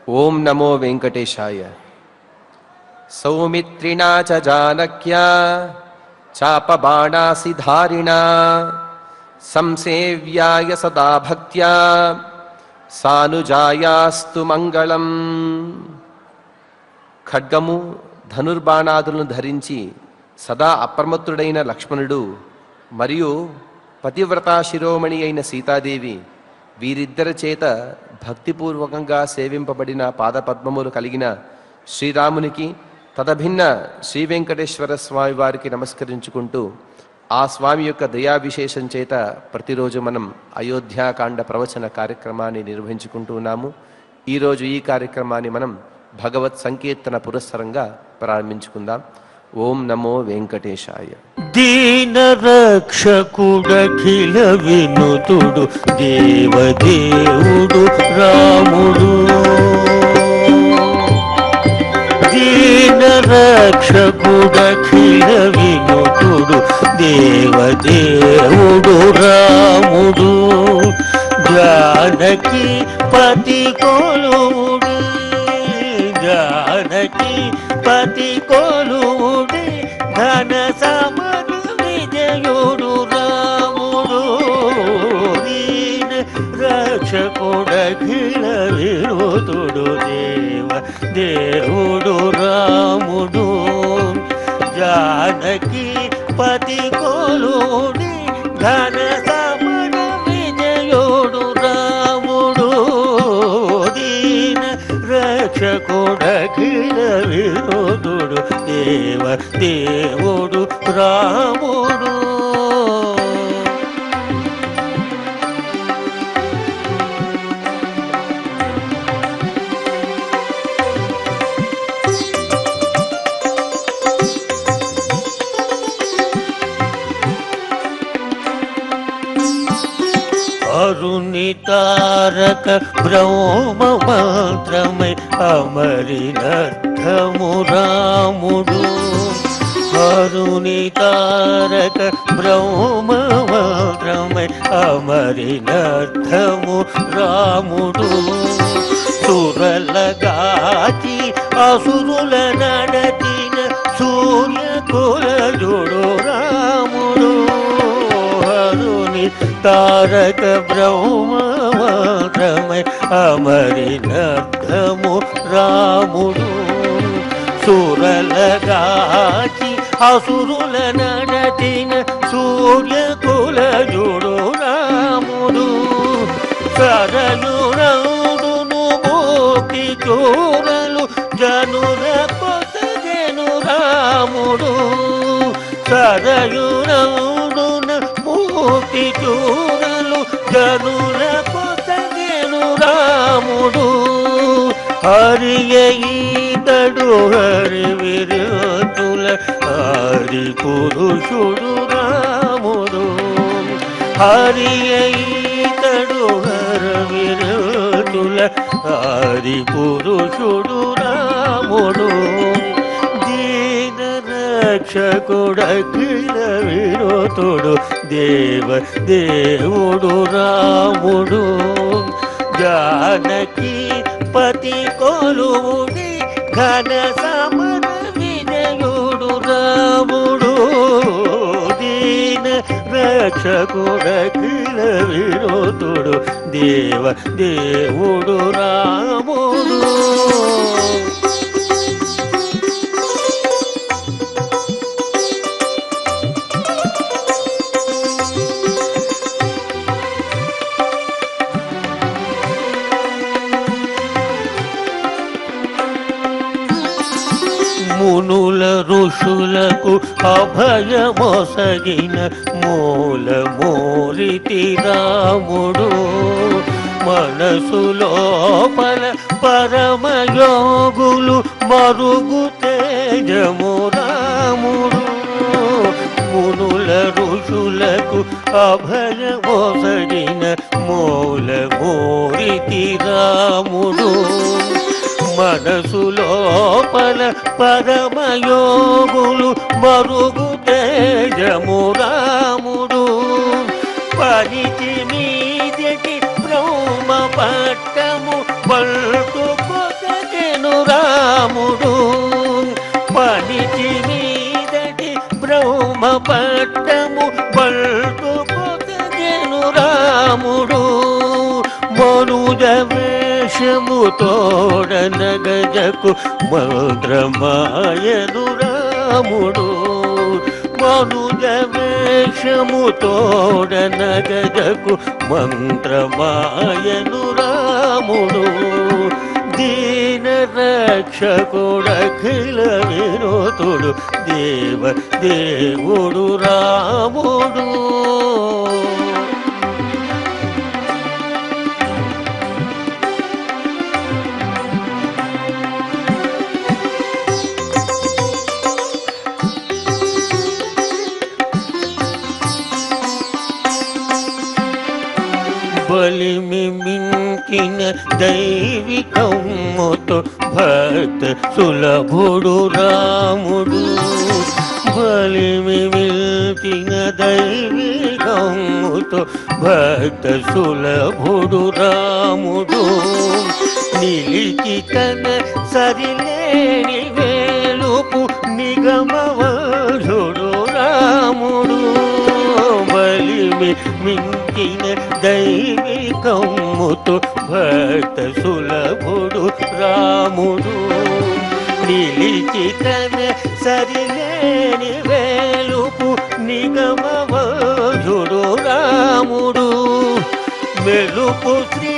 ఓం నమో వెంకటేశాయ. సౌమిత్రిణా చ జానక్యా చాపబాణాసి ధారిణా సంసేవ్యాయ సదా భక్త్యా సానుజాయాస్తు మంగళం. ఖడ్గము ధనుర్బాణాదులను ధరించి సదా అప్రమత్తుడైన లక్ష్మణుడు మరియు పతివ్రతా శిరోమణి అయిన సీతాదేవి వీరిద్దరి చేత భక్తిపూర్వకంగా సేవింపబడిన పాదపద్మములు కలిగిన శ్రీరామునికి తదభిన్న శ్రీ వెంకటేశ్వర స్వామి వారికి నమస్కరించుకుంటూ ఆ స్వామి యొక్క దయా విశేషం చేత ప్రతిరోజు మనం అయోధ్యాకాండ ప్రవచన కార్యక్రమాన్ని నిర్వహించుకుంటూ ఉన్నాము. ఈరోజు ఈ కార్యక్రమాన్ని మనం భగవత్ సంకీర్తన పురస్సరంగా ప్రారంభించుకుందాం. ఓం నమో వెంకటేశాయ. దీన రక్షకుడఖిల వినుతుడు దేవదేవుడు రాముడు. దీన రక్షకుడఖిల వినుతుడు దేవదేవుడు రాముడు. జానకి పతి కొలువుడు, జానకి పతి కొలువుడు, ధన సమర విజయుడు రాముడు. దీన రక్షకుడఖిల వినుతుడు దేవుడు రాముడు. జానకి పతి కొలువుడు, ధన సమర విజయుడు రాముడు. దీన రక్షకుడఖిల వినుతుడు దేవుడు రాముడు. అరుణి తారక బ్రహ్మ మంత్రమై అమరినర్థము రాముడు. అరుణి తారక బ్రహ్మ మంత్రమై అమరినర్థము రాముడు. సురలగాచి అసురుల నడతిన సూర్య కులజుడు రాముడు. తారక బ్రహ్మ మంత్రమై అమరినర్థము రాముడు. సురలగాచి అసురుల నడతిన సూర్య కులజుడు రాముడు. సరయురౌడును మోకి చూరలు జనుల కొసగెను రాముడు. సరయురౌడున మూర్తి చూరలు జనుల కొసగెను రాముడు. హరియీతడు హరి విరుతుల హరి పురుషుడు రాముడు. హరియీతడు హరి విరుతుల హరి పురుషుడు రాముడు. దీన రక్షకుడఖిల వినుతుడు దేవుడు రాముడు. జానకి పతి కొలువుడి, ఘన సమర విజయుడు రాముడు. దీన రక్షకుడఖిల వినుతుడు దేవుడు రాముడు. మునుల ఋషులకు అభయమొసగిన మూలమూరితి రాముడు. మనసు లోపల పరమయోగులు మరుగు తేజము రాముడు. మునుల ఋషులకు అభయమొసగిన మూలమూరితి రాముడు. మనసు లోపల పరమయోగులు మరుగు తేజము రాముడు. పరిచి మీదటి బ్రహ్మ పట్టము పల్టు కొస పట్టము బల్టు పొసగెను రాముడు మనుజ వేషము తోడన గజకు మంత్రమాయను రాముడు మనుజ వేషము తోడన గజకు మంత్రమాయను రాముడు దీన రక్షకుడఖిల వినోతుడు దేవ దేవుడు రాముడు బలిమి మింకిన దైవికముతో భక్త సులభుడు రాముడు బలిమి మింకిన దైవికముతో భక్త సులభుడు రాముడు నిలిచి తన సరిలేని వేలుపు నిగమవధుడు రాముడు బలిమి మింకిన దైవికముతో భక్త సులభుడు రాముడు నిలిచి తన సరిలేని వేలుపు నిగమవధుడు రాముడు మెలుపు శ్రీ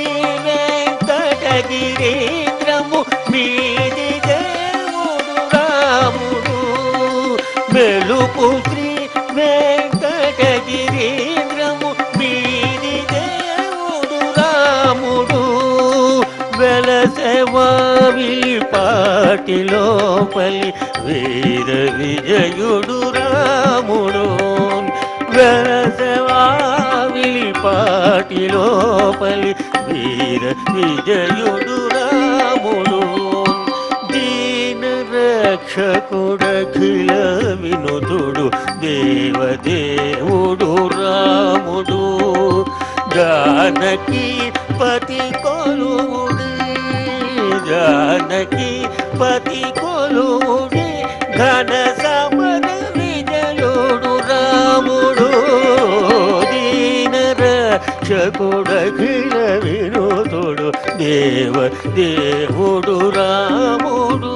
వెంకటగిరీంద్రము మీది దేవుడు రాముడు మెలుపు శ్రీ వెంకటగిరీంద్రము మీది దేవుడు రాముడు వెలసెవావి పాటిలోపలి వీర విజయుడు రాముడు వెలసెవావి పాటిలోపలి వీర విజయుడు రాముడు దీన రక్షకుడఖిల వినుతుడు దేవదేవుడు రాముడు జానకి పతి కొలువుడి జానకి పతి కొలువుడి ఘన సమర విజయుడు రాముడు దీన రక్షకుడఖిల వినుతుడు దేవదేవుడు రాముడు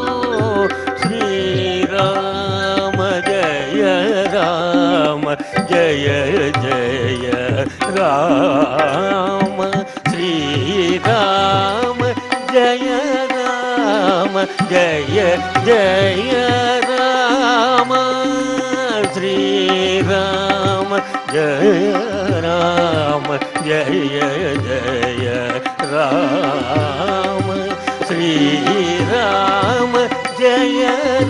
శ్రీరామ జయ రామ జయ జయ రామ శ్రీరామ జయ రామ జయ జయ రామ శ్రీరామ జయ రామ జయ జయ రామ శ్రీరామ జయ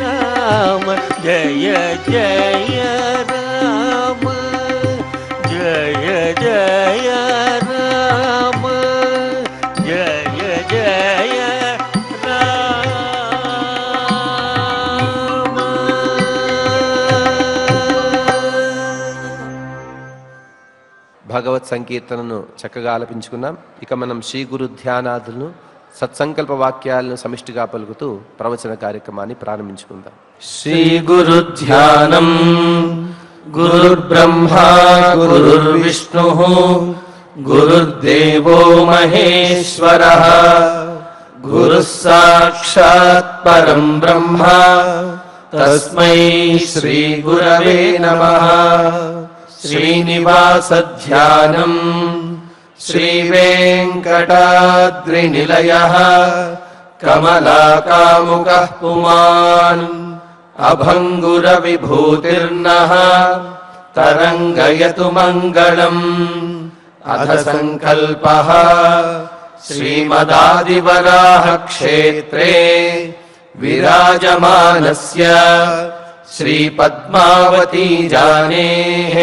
రామ జయ జయ రామ జయ జయ రామ జయ జయ రామ. భగవత్ సంకీర్తనను చక్కగా ఆలపించుకున్నాం. ఇక మనం శ్రీ గురు ధ్యానాదులను సత్సంకల్ప వాక్యాలను సమిష్టిగా పలుకుతూ ప్రవచన కార్యక్రమాన్ని ప్రారంభించుకుందాం. శ్రీ గురు ధ్యానం. గురుర్బ్రహ్మా గురుర్విష్ణుః గురుర్దేవో మహేశ్వరః గురుః సాక్షాత్ పరం బ్రహ్మ తస్మై శ్రీ గురవే నమః. శ్రీనివాస ధ్యానం. శ్రీ వెంకటాద్రినిలయః కమలాకాముకః పుమాన్ అభంగుర విభూతిర్నః తరంగయతు మంగళం. అథ సంకల్పః శ్రీమదాదివరాహ క్షేత్రే విరాజమానస్య శ్రీ పద్మావతీ జానేః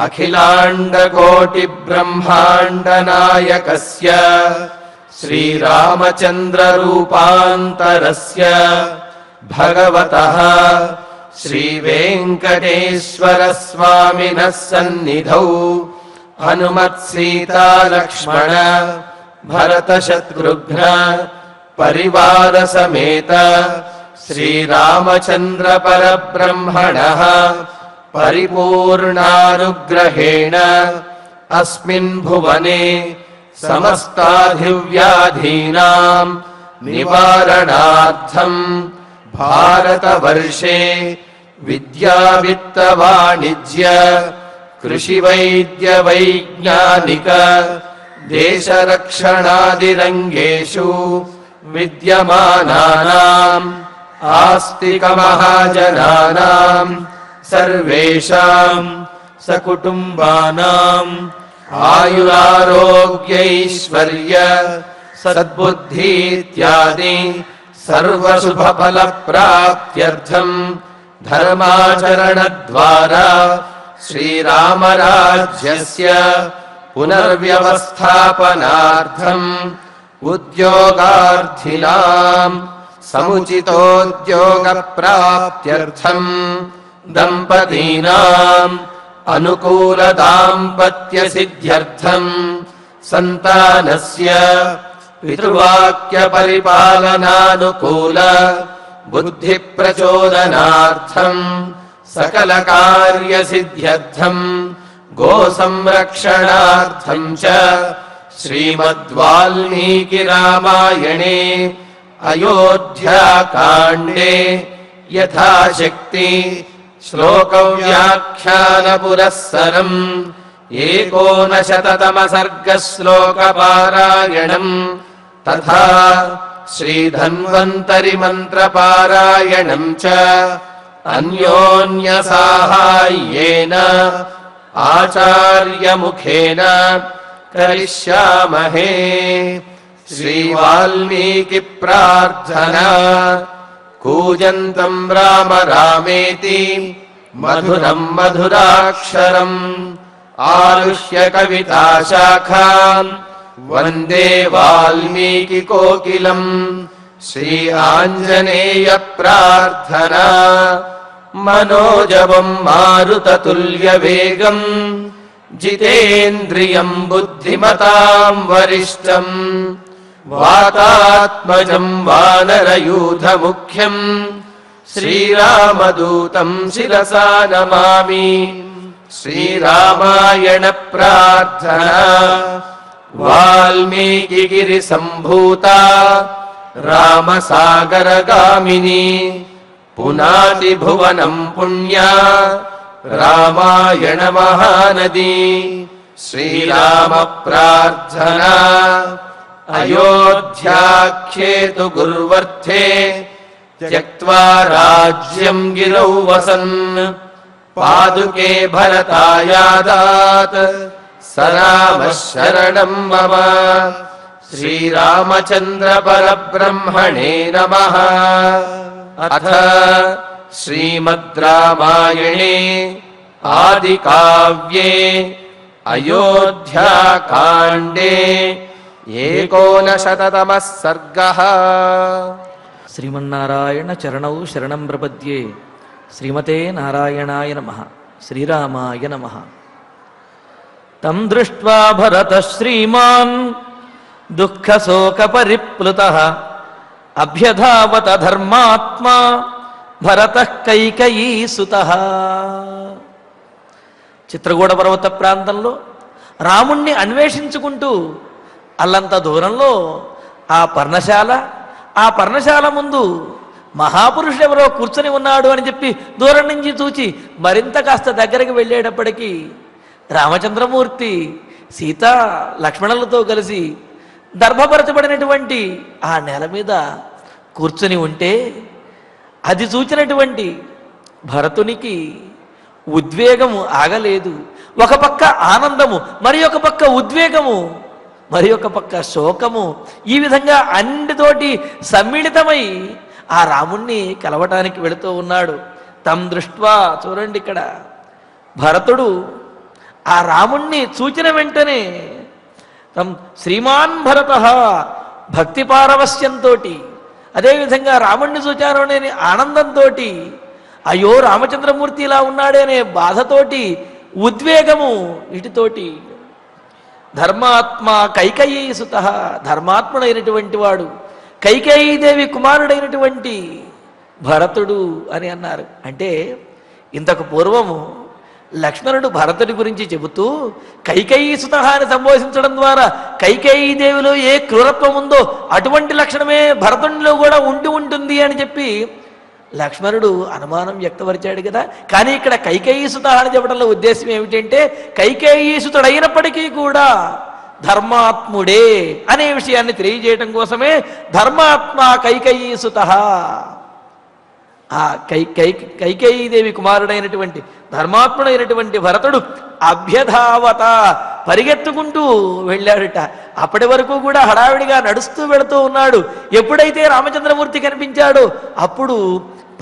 అఖిలాండకోటి బ్రహ్మాండ నాయకస్య శ్రీరామచంద్ర రూపాంతరస్య భగవతః శ్రీ వెంకటేశ్వర స్వామినః సన్నిధౌ హనుమత్ సీతా లక్ష్మణ భరత శత్రుఘ్న పరివార సమేత శ్రీరామచంద్ర పరబ్రహ్మణః పరిపూర్ణానుగ్రహేణ అస్మిన్ భువనే సమస్తాధివ్యాధీనాం నివారణార్థం భారతవర్షే విద్యావిత్త వాణిజ్య కృషి వైద్య వైజ్ఞానిక దేశరక్షణాదిరంగేషు విద్యమానానాం ఆస్తిక మహాజనానాం సర్వేషాం సకుటుంబానాం ఆయురారోగ్యైశ్వర్య సద్బుద్ధి ఇత్యాది సర్వశుభఫల ప్రాప్త్యర్థం ధర్మాచరణ ద్వారా శ్రీరామరాజ్యస్య పునర్వ్యవస్థాపనార్థం ఉద్యోగార్థినాం సముచితోద్యోగ ప్రాప్త్యర్థం దంపతీనాం అనుకూల దాంపత్య సిద్ధ్యర్థం సంతానస్య పితృవాక్య పరిపాలనానుకూల బుద్ధి ప్రచోదనార్థం సకల కార్య సిద్ధ్యర్థం గో సంరక్షణార్థం చ శ్రీమద్వాల్మీకి రామాయణే అయోధ్యాకాండే యథాశక్తి శ్లోక వ్యాఖ్యాన పురస్సరం 19తమ సర్గ శ్లోక పారాయణం తథా శ్రీధన్వంతరి మంత్ర పారాయణం చ అన్యోన్య సాహాయ్యేన ఆచార్య ముఖేన కరిష్యామహే. శ్రీ వాల్మీకి ప్రార్థనా కూజంతం రామ రామేతి మధురం మధురాక్షరం ఆరుష్య కవితా శాఖాం వందే వాల్మీకి కోకిలం. శ్రీ ఆంజనేయ ప్రార్థనా మనోజవం మారుతతుల్య వేగం జితేంద్రియం బుద్ధిమతాం వరిష్టం వాతాత్మజం వానరయూథ ముఖ్యం శ్రీరామదూతం శిరసా నమామి. శ్రీరామాయణ ప్రార్థనా వాల్మీకి గిరి సంభూత రామసాగరగామిని పునాతి భువనం పుణ్యా రామాయణ మహానది. శ్రీరామ ప్రార్థనా అయోధ్యాఖ్యేతు గుర్వర్ధే త్యక్త్వా రాజ్యం గిరౌ వసన్ పాదుకే భరతాయాదాత్ సరామ శరణం మమ. శ్రీరామచంద్ర పరబ్రహ్మణే నమః. అథ శ్రీమద్ రామాయణే ఆది కావ్యే అయోధ్యాకాండే 19తమ సర్గః. శ్రీమన్నారాయణ చరణౌ శరణం ప్రపద్యే. శ్రీమతే నారాయణాయ నమః. శ్రీరామాయ నమః. తం దృష్ట్వా భరతః శ్రీమాన్ దుఃఖశోక పరిప్లుతః అభ్యధావత ధర్మాత్మా భరతః కైకయీసుతః. చిత్రకూట పర్వత ప్రాంతంలో రాముణ్ణి అన్వేషించుకుంటూ అల్లంత దూరంలో ఆ పర్ణశాల ముందు మహాపురుషుడు ఎవరో కూర్చొని ఉన్నాడు అని చెప్పి దూరం నుంచి చూచి మరింత కాస్త దగ్గరికి వెళ్ళేటప్పటికీ రామచంద్రమూర్తి సీత లక్ష్మణులతో కలిసి దర్భపరచబడినటువంటి ఆ నేల మీద కూర్చొని ఉంటే అది చూచినటువంటి భరతునికి ఉద్వేగము ఆగలేదు. ఒక పక్క ఆనందము, మరి ఒక పక్క ఉద్వేగము, మరి ఒక పక్క శోకము, ఈ విధంగా అన్నిటితోటి సమ్మిళితమై ఆ రాముణ్ణి కలవటానికి వెళుతూ ఉన్నాడు. తం దృష్ట్వా, చూడండి ఇక్కడ భరతుడు ఆ రాముణ్ణి చూచిన వెంటనే తం శ్రీమాన్ భరత భక్తి పారవస్యంతో, అదేవిధంగా రాముణ్ణి చూచారు అనే ఆనందంతో, అయ్యో రామచంద్రమూర్తి ఇలా ఉన్నాడే అనే బాధతోటి, ఉద్వేగము, వీటితోటి ధర్మాత్మ కైకయీసుత, ధర్మాత్ముడైనటువంటి వాడు, కైకేయీదేవి కుమారుడైనటువంటి భరతుడు అని అన్నారు. అంటే ఇంతకు పూర్వము లక్ష్మణుడు భరతుడి గురించి చెబుతూ కైకేయీ సుతః అని సంబోధించడం ద్వారా కైకేయీ దేవిలో ఏ క్రూరత్వం ఉందో అటువంటి లక్షణమే భరతుడిలో కూడా ఉంటుంది అని చెప్పి లక్ష్మణుడు అనుమానం వ్యక్తపరిచాడు కదా. కానీ ఇక్కడ కైకేయీ సుతః అని చెప్పడంలో ఉద్దేశం ఏమిటంటే కైకేయీ సుతుడైనప్పటికీ కూడా ధర్మాత్ముడే అనే విషయాన్ని తెలియజేయటం కోసమే ధర్మాత్మ కైకేయీ సుతః. ఆ కైకేయీదేవి కుమారుడైనటువంటి ధర్మాత్ముడైనటువంటి భరతుడు అభ్యధావత పరిగెత్తుకుంటూ వెళ్ళాడట. అప్పటి వరకు కూడా హడావిడిగా నడుస్తూ వెళుతూ ఉన్నాడు. ఎప్పుడైతే రామచంద్రమూర్తి కనిపించాడో అప్పుడు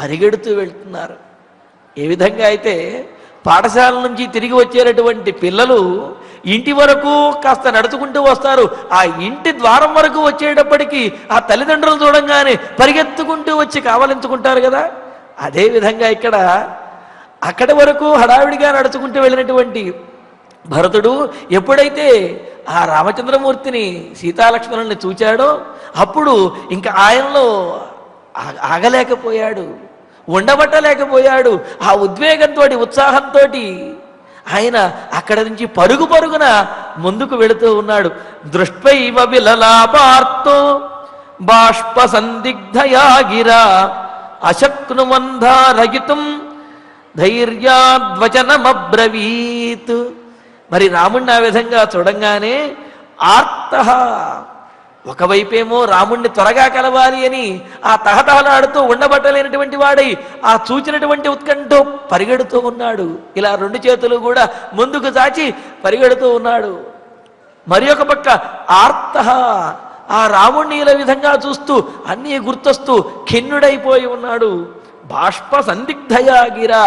పరిగెడుతూ వెళ్తున్నారు. ఏ విధంగా అయితే పాఠశాల నుంచి తిరిగి వచ్చేటటువంటి పిల్లలు ఇంటి వరకు కాస్త నడుచుకుంటూ వస్తారు, ఆ ఇంటి ద్వారం వరకు వచ్చేటప్పటికి ఆ తల్లిదండ్రులు చూడంగానే పరిగెత్తుకుంటూ వచ్చి కావలించుకుంటారు కదా. అదేవిధంగా ఇక్కడ అక్కడి వరకు హడావిడిగా నడుచుకుంటూ వెళ్ళినటువంటి భరతుడు ఎప్పుడైతే ఆ రామచంద్రమూర్తిని సీతాలక్ష్మణుల్ని చూచాడో అప్పుడు ఇంకా ఆయనలో ఆగలేకపోయాడు, ఉండబట్టలేకపోయాడు. ఆ ఉద్వేగంతో ఉత్సాహంతో ఆయన అక్కడ నుంచి పరుగున ముందుకు వెళుతూ ఉన్నాడు. దృష్ట్వైవ విలలాపార్తో బాష్ప సందిగ్ధయాగిరా అశక్నుమంధారగితుం ధైర్యాద్వచనమబ్రవీత్. మరి రాముణ్ణి ఆ విధంగా చూడంగానే ఆర్తః, ఒకవైపేమో రాముణ్ణి త్వరగా కలవాలి అని ఆ తహతహలాడుతూ ఉండబట్టలేనటువంటి వాడై ఆ చూచినటువంటి ఉత్కంఠతో పరిగెడుతూ ఉన్నాడు. ఇలా రెండు చేతులు కూడా ముందుకు చాచి పరిగెడుతూ ఉన్నాడు. మరి ఒక పక్క ఆర్తః, ఆ రాముణ్ణి ఇలా విధంగా చూస్తూ అన్నీ గుర్తొస్తూ ఖిన్నుడైపోయి ఉన్నాడు. బాష్ప సందిగ్ధయాగిరా,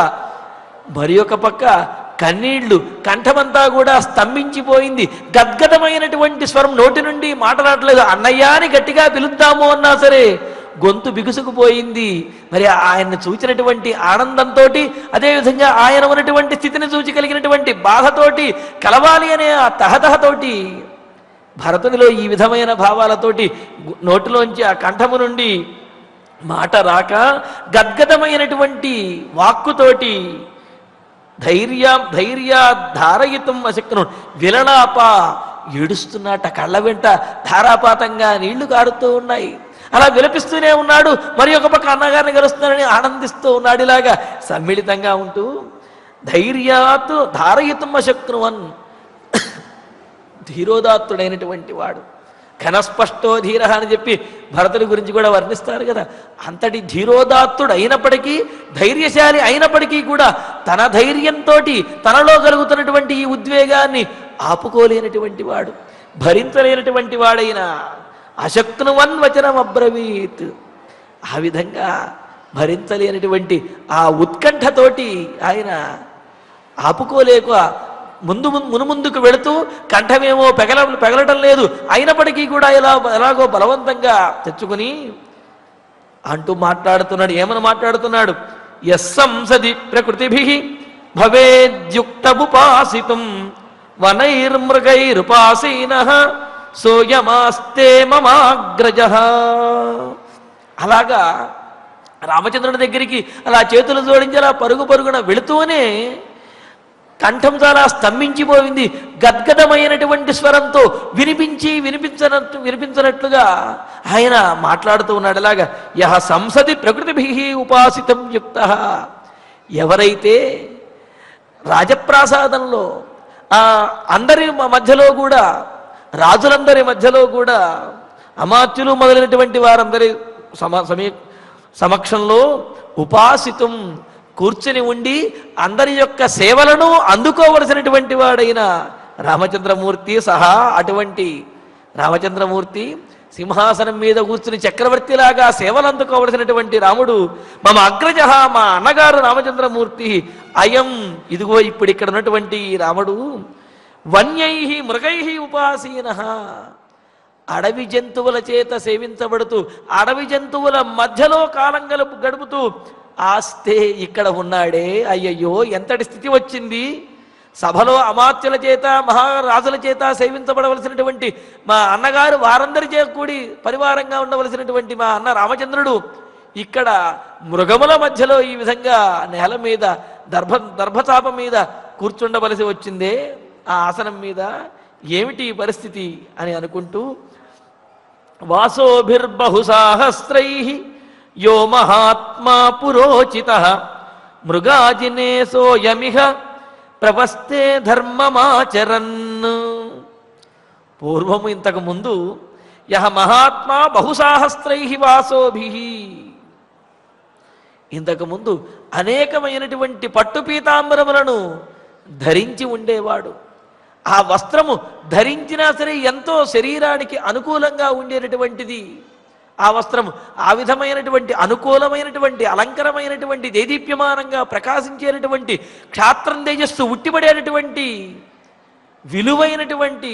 మరి ఒక పక్క కన్నీళ్లు, కంఠమంతా కూడా స్తంభించిపోయింది. గద్గదమైనటువంటి స్వరం నోటి నుండి మాట్లాడలేదు. అన్నయ్య అని గట్టిగా పిలుద్దాము అన్నా సరే గొంతు బిగుసుకుపోయింది. మరి ఆయన్ని చూచినటువంటి ఆనందంతో, అదేవిధంగా ఆయన ఉన్నటువంటి స్థితిని చూచి కలిగినటువంటి బాధతోటి, కలవాలి అనే ఆ తహతహతోటి భరతునిలో ఈ విధమైన భావాలతోటి నోటిలోంచి ఆ కంఠము నుండి మాట రాక గద్గదమైనటువంటి వాక్కుతోటి ధారయితం అశక్ను విలలాప ఏడుస్తున్నట్ట. కళ్ళ వెంట ధారాపాతంగా నీళ్లు కారుతూ ఉన్నాయి. అలా విలపిస్తూనే ఉన్నాడు. మరి ఒక పక్క అన్నగారిని కలుస్తున్నాడని ఆనందిస్తూ ఉన్నాడు. ఇలాగా సమ్మిళితంగా ఉంటూ ధైర్యాత్ ధారయితం అశక్నువన్, ధీరోదాత్తుడైనటువంటి వాడు. ఘనస్పష్టో ధీర అని చెప్పి భరతుడి గురించి కూడా వర్ణిస్తారు కదా. అంతటి ధీరోదాత్తుడు అయినప్పటికీ, ధైర్యశాలి అయినప్పటికీ కూడా తన ధైర్యంతో తనలో కలుగుతున్నటువంటి ఈ ఉద్వేగాన్ని ఆపుకోలేనటువంటి వాడు, భరించలేనటువంటి వాడైన అశక్నువన్ వచనం అబ్రవీత్. ఆ విధంగా భరించలేనటువంటి ఆ ఉత్కంఠతోటి ఆయన ఆపుకోలేక మునుముందుకు వెళుతూ కంఠమేమో పెగలటం లేదు, అయినప్పటికీ కూడా ఎలాగో బలవంతంగా తెచ్చుకుని అంటూ మాట్లాడుతున్నాడు. ఏమని మాట్లాడుతున్నాడు? యస్సంసది ప్రకృతిభిః భవేద్యుక్తముపాసితుం వనైర్మృగైరుపాసీనః సోయమాస్తే మమాగ్రజః. అలాగా రామచంద్రుడి దగ్గరికి అలా చేతులు జోడించి అలా పరుగున వెళుతూనే కంఠం చాలా స్తంభించిపోయింది. గద్గదమైనటువంటి స్వరంతో వినిపించనట్లుగా ఆయన మాట్లాడుతూ ఉన్నాడు. అలాగా యహ సంసది ప్రకృతిభిః ఉపాసితం యుక్తః, ఎవరైతే రాజప్రాసాదంలో అందరి మధ్యలో కూడా, రాజులందరి మధ్యలో కూడా, అమాత్యులు మొదలైనటువంటి వారందరి సమక్షంలో ఉపాసితం కూర్చుని ఉండి అందరి యొక్క సేవలను అందుకోవలసినటువంటి వాడైన రామచంద్రమూర్తి సహా, అటువంటి రామచంద్రమూర్తి సింహాసనం మీద కూర్చుని చక్రవర్తిలాగా సేవలు అందుకోవలసినటువంటి రాముడు, మమ అగ్రజ, మా అన్నగారు రామచంద్రమూర్తి అయం, ఇదిగో ఇప్పుడు ఇక్కడ ఉన్నటువంటి రాముడు, వన్యై మృగై ఉపాసీనః, అడవి జంతువుల చేత సేవించబడుతూ అడవి జంతువుల మధ్యలో కాలం గడుపుతూ ఆస్తే ఇక్కడ ఉన్నాడే. అయ్యయ్యో, ఎంతటి స్థితి వచ్చింది! సభలో అమాత్యుల చేత మహారాజుల చేత సేవించబడవలసినటువంటి మా అన్నగారు వారందరి చేత కూడి పరివారంగా ఉండవలసినటువంటి మా అన్న రామచంద్రుడు ఇక్కడ మృగముల మధ్యలో ఈ విధంగా నేల మీద దర్భచాప మీద కూర్చుండవలసి వచ్చిందే, ఆ ఆసనం మీద ఏమిటి ఈ పరిస్థితి అని అనుకుంటూ, వాసోభిర్బహుసాహస్రై యో మహాత్మా పురోచితః మృగాజినే సోయమిహ ప్రవస్తే ధర్మమాచరన్. పూర్వము ఇంతకు ముందు యహ మహాత్మా బహుసాహస్రై వాసోభి, ఇంతకు ముందు అనేకమైనటువంటి పట్టు పీతాంబరములను ధరించి ఉండేవాడు. ఆ వస్త్రము ధరించినా సరే ఎంతో శరీరానికి అనుకూలంగా ఉండేటటువంటిది ఆ వస్త్రము. ఆ విధమైనటువంటి అనుకూలమైనటువంటి అలంకరమైనటువంటి దేదీప్యమానంగా ప్రకాశించేటటువంటి క్షాత్రం తేజస్సు ఉట్టిపడేటటువంటి విలువైనటువంటి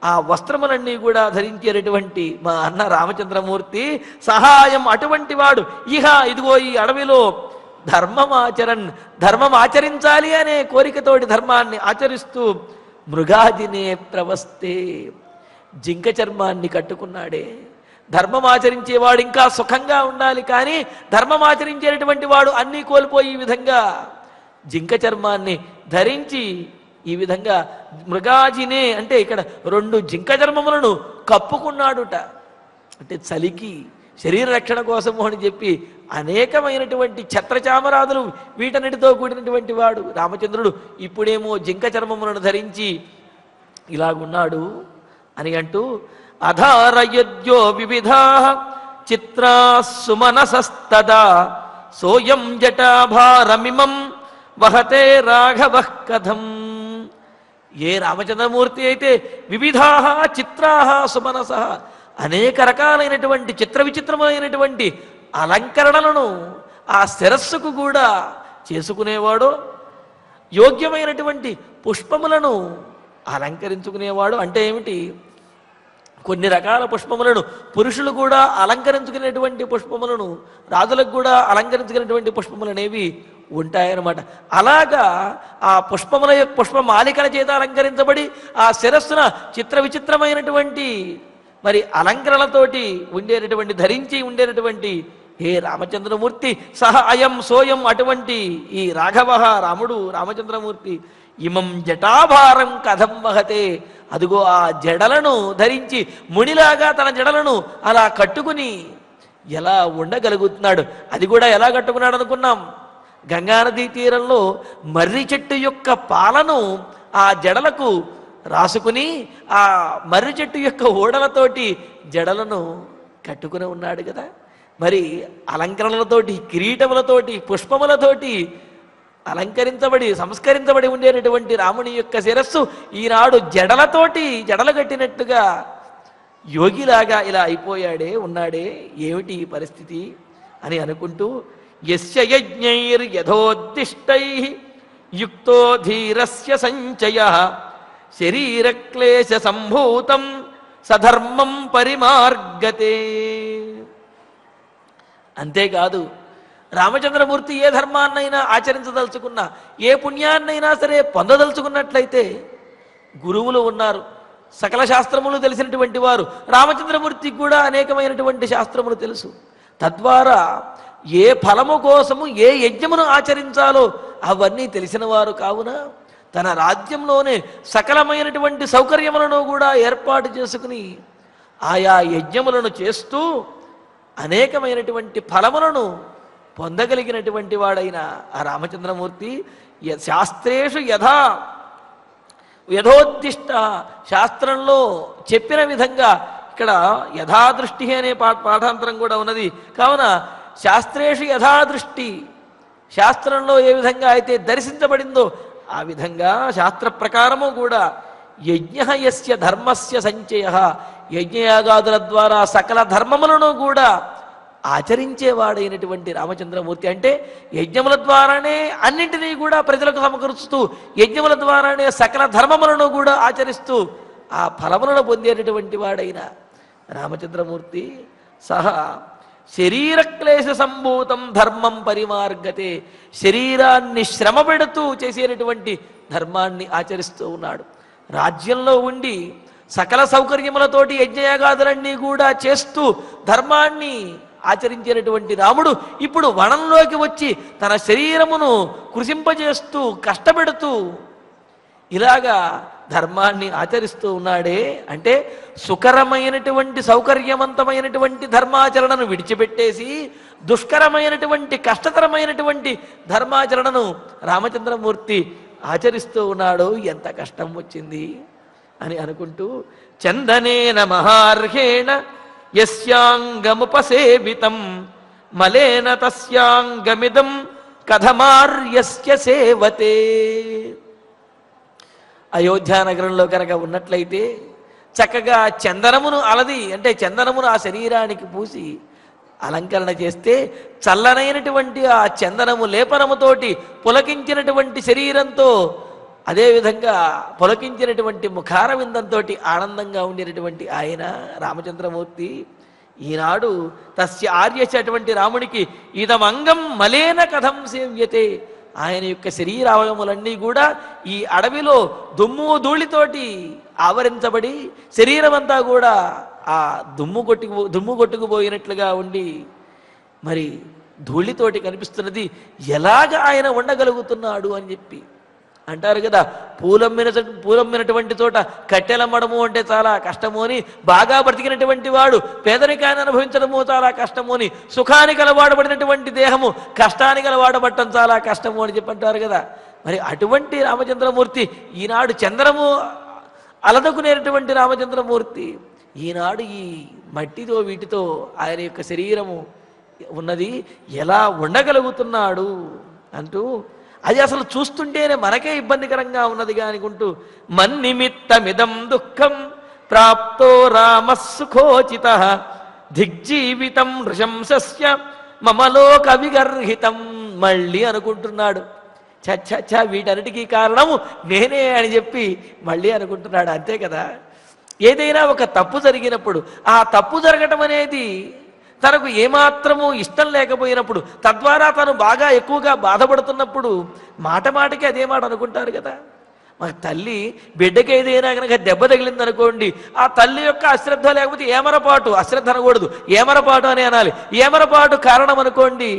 ఆ వస్త్రములన్నీ కూడా ధరించేటటువంటి మా అన్న రామచంద్రమూర్తి సహాయం అటువంటి వాడు. ఇహ ఇదిగో ఈ అడవిలో ధర్మం ఆచరించాలి అనే కోరికతోటి ధర్మాన్ని ఆచరిస్తూ మృగాదినే ప్రవస్తే, జింక చర్మాన్ని కట్టుకున్నాడే. ధర్మం ఆచరించేవాడు ఇంకా సుఖంగా ఉండాలి, కానీ ధర్మం ఆచరించేటటువంటి వాడు అన్నీ కోల్పోయి ఈ విధంగా జింక చర్మాన్ని ధరించి ఈ విధంగా మృగాజినే అంటే ఇక్కడ 2 జింక చర్మములను కప్పుకున్నాడుట. అంటే చలికి శరీర రక్షణ కోసము అని చెప్పి అనేకమైనటువంటి ఛత్రచామరాదులు వీటన్నిటితో కూడినటువంటి వాడు రామచంద్రుడు. ఇప్పుడేమో జింక చర్మములను ధరించి ఇలాగున్నాడు అని అంటూ, అధారయద్యో వివిధా చిత్రా సుమనసస్తదా సోయం జటాభారమిమం వహతే రాఘవ కథం. ఏ రామచంద్రమూర్తి అయితే వివిధా చిత్రా సుమనస, అనేక రకాలైనటువంటి చిత్ర విచిత్రమైనటువంటి అలంకరణలను ఆ శిరస్సుకు కూడా చేసుకునేవాడు, యోగ్యమైనటువంటి పుష్పములను అలంకరించుకునేవాడు. అంటే ఏమిటి, కొన్ని రకాల పుష్పములను పురుషులు కూడా అలంకరించుకునేటువంటి పుష్పములను, రాజులకు కూడా అలంకరించుకునేటువంటి పుష్పములు అనేవి ఉంటాయన్నమాట. అలాగా ఆ పుష్పమాలికల చేత అలంకరించబడి ఆ శిరస్సున చిత్ర విచిత్రమైనటువంటి మరి అలంకరణలతోటి ఉండేటటువంటి ధరించి ఉండేటటువంటి హే రామచంద్రమూర్తి సహ అయం సోయం, అటువంటి ఈ రాఘవ రాముడు రామచంద్రమూర్తి ఇమం జటాభారం కథం వహతే, అదిగో ఆ జడలను ధరించి మునిలాగా తన జడలను అలా కట్టుకుని ఎలా ఉండగలుగుతున్నాడు. అది కూడా ఎలా కట్టుకున్నాడు అనుకున్నాం, గంగానదీ తీరంలో మర్రి చెట్టు యొక్క పాలను ఆ జడలకు రాసుకుని ఆ మర్రి చెట్టు యొక్క ఓడలతోటి జడలను కట్టుకుని ఉన్నాడు కదా. మరి అలంకరణలతోటి, కిరీటములతోటి, పుష్పములతోటి అలంకరించబడి సంస్కరించబడి ఉండేటటువంటి రాముని యొక్క శిరస్సు ఈనాడు జడలు కట్టినట్టుగా యోగిలాగా ఇలా అయిపోయాడే, ఉన్నాడే, ఏమిటి ఈ పరిస్థితి అని అనుకుంటూ, యస్య యజ్ఞైర్యథోద్దిష్టై యుక్తో ధీరస్య సంచయః శరీరక్లేశ సంభూతం సధర్మం పరిమార్గతే. అంతేకాదు, రామచంద్రమూర్తి ఏ ధర్మాన్నైనా ఆచరించదలుచుకున్నా, ఏ పుణ్యాన్నైనా సరే పొందదలుచుకున్నట్లయితే గురువులు ఉన్నారు, సకల శాస్త్రములు తెలిసినటువంటి వారు. రామచంద్రమూర్తికి కూడా అనేకమైనటువంటి శాస్త్రములు తెలుసు. తద్వారా ఏ ఫలము కోసము ఏ యజ్ఞమును ఆచరించాలో అవన్నీ తెలిసిన వారు కావున తన రాజ్యంలోనే సకలమైనటువంటి సౌకర్యములను కూడా ఏర్పాటు చేసుకుని ఆయా యజ్ఞములను చేస్తూ అనేకమైనటువంటి ఫలములను పొందగలిగినటువంటి వాడైన ఆ రామచంద్రమూర్తి శాస్త్రేషు యథోద్దిష్ట, శాస్త్రంలో చెప్పిన విధంగా, ఇక్కడ యథాదృష్టి అనే పాఠాంతరం కూడా ఉన్నది. కావున శాస్త్రేషు యథాదృష్టి, శాస్త్రంలో ఏ విధంగా అయితే దర్శించబడిందో ఆ విధంగా శాస్త్ర ప్రకారము కూడా యజ్ఞ యస్య ధర్మస్య సంచయ, యజ్ఞయాగాదుల ద్వారా సకల ధర్మములను కూడా ఆచరించేవాడైనటువంటి రామచంద్రమూర్తి. అంటే యజ్ఞముల ద్వారానే అన్నింటినీ కూడా ప్రజలకు సమకూరుస్తూ, యజ్ఞముల ద్వారానే సకల ధర్మములను కూడా ఆచరిస్తూ ఆ ఫలములను పొందేటటువంటి వాడైన రామచంద్రమూర్తి సహా శరీరక్లేశ సంభూతం ధర్మం పరిమార్గతే, శరీరాన్ని శ్రమ పెడుతూ చేసేటటువంటి ధర్మాన్ని ఆచరిస్తూ ఉన్నాడు. రాజ్యంలో ఉండి సకల సౌకర్యములతోటి యజ్ఞయాగాదులన్నీ కూడా చేస్తూ ధర్మాన్ని ఆచరించేటటువంటి రాముడు ఇప్పుడు వనంలోకి వచ్చి తన శరీరమును కృషింపజేస్తూ కష్టపెడుతూ ఇలాగా ధర్మాన్ని ఆచరిస్తూ ఉన్నాడే అంటే సుకరమైనటువంటి సౌకర్యవంతమైనటువంటి ధర్మాచరణను విడిచిపెట్టేసి దుష్కరమైనటువంటి కష్టతరమైనటువంటి ధర్మాచరణను రామచంద్రమూర్తి ఆచరిస్తూ ఉన్నాడు. ఎంత కష్టం వచ్చింది అని అనుకుంటూ చందనేన మహార్హేణ యస్యాంగముపసేవితం మలేన తస్యాంగమిదం కథమార్యస్య సేవతే. అయోధ్యానగరంలో కనుక ఉన్నట్లయితే చక్కగా చందనమును అలది అంటే చందనమును ఆ శరీరానికి పూసి అలంకరణ చేస్తే చల్లనైనటువంటి ఆ చందనము లేపనముతోటి పులకించినటువంటి శరీరంతో అదేవిధంగా పులకించినటువంటి ముఖారవిందంతో ఆనందంగా ఉండినటువంటి ఆయన రామచంద్రమూర్తి ఈనాడు తస్య ఆర్యచ అటువంటి రామునికి ఇదమంగం మలేన కథం సేవ్యతే. ఆయన యొక్క శరీరావయములన్నీ కూడా ఈ అడవిలో దుమ్ము ధూళితోటి ఆవరించబడి శరీరం అంతా కూడా ఆ దుమ్ము కొట్టుకుపోయినట్లుగా ఉండి మరి ధూళితోటి కనిపిస్తున్నది. ఎలాగ ఆయన ఉండగలుగుతున్నాడు అని చెప్పి అంటారు కదా, పూలమ్మినటువంటి చోట కట్టెలమ్మడము అంటే చాలా కష్టము అని, బాగా బ్రతికినటువంటి వాడు పేదరికాన్ని అనుభవించడము చాలా కష్టము అని, సుఖానికి అలవాడబడినటువంటి దేహము కష్టానికి అలవాడబడటం చాలా కష్టము అని చెప్పి అంటారు కదా. మరి అటువంటి రామచంద్రమూర్తి ఈనాడు చంద్రము అలదకునేటువంటి రామచంద్రమూర్తి ఈనాడు ఈ మట్టితో వీటితో ఆయన యొక్క శరీరము ఉన్నది, ఎలా ఉండగలుగుతున్నాడు అంటూ అది అసలు చూస్తుంటేనే మనకే ఇబ్బందికరంగా ఉన్నదిగా అనుకుంటూ మన్నిమిత్తమిదం దుఃఖం ప్రాప్తో రామసుఖోచిత దిగ్జీవితం నృశంసస్య మమలోక విగర్హితం. మళ్ళీ అనుకుంటున్నాడు చచ్చ వీటన్నిటికీ కారణము నేనే అని చెప్పి మళ్ళీ అనుకుంటున్నాడు. అంతే కదా, ఏదైనా ఒక తప్పు జరిగినప్పుడు ఆ తప్పు జరగటం అనేది తనకు ఏమాత్రము ఇష్టం లేకపోయినప్పుడు, తద్వారా తను బాగా ఎక్కువగా బాధపడుతున్నప్పుడు మాటకి అదే మాట అనుకుంటారు కదా. మా తల్లి బిడ్డకి ఏదైనా కనుక దెబ్బ తగిలిందనుకోండి, ఆ తల్లి యొక్క అశ్రద్ధ లేకపోతే ఏమరపాటు, అశ్రద్ధ అనకూడదు ఏమరపాటు అని అనాలి. ఏమరపాటు కారణం అనుకోండి,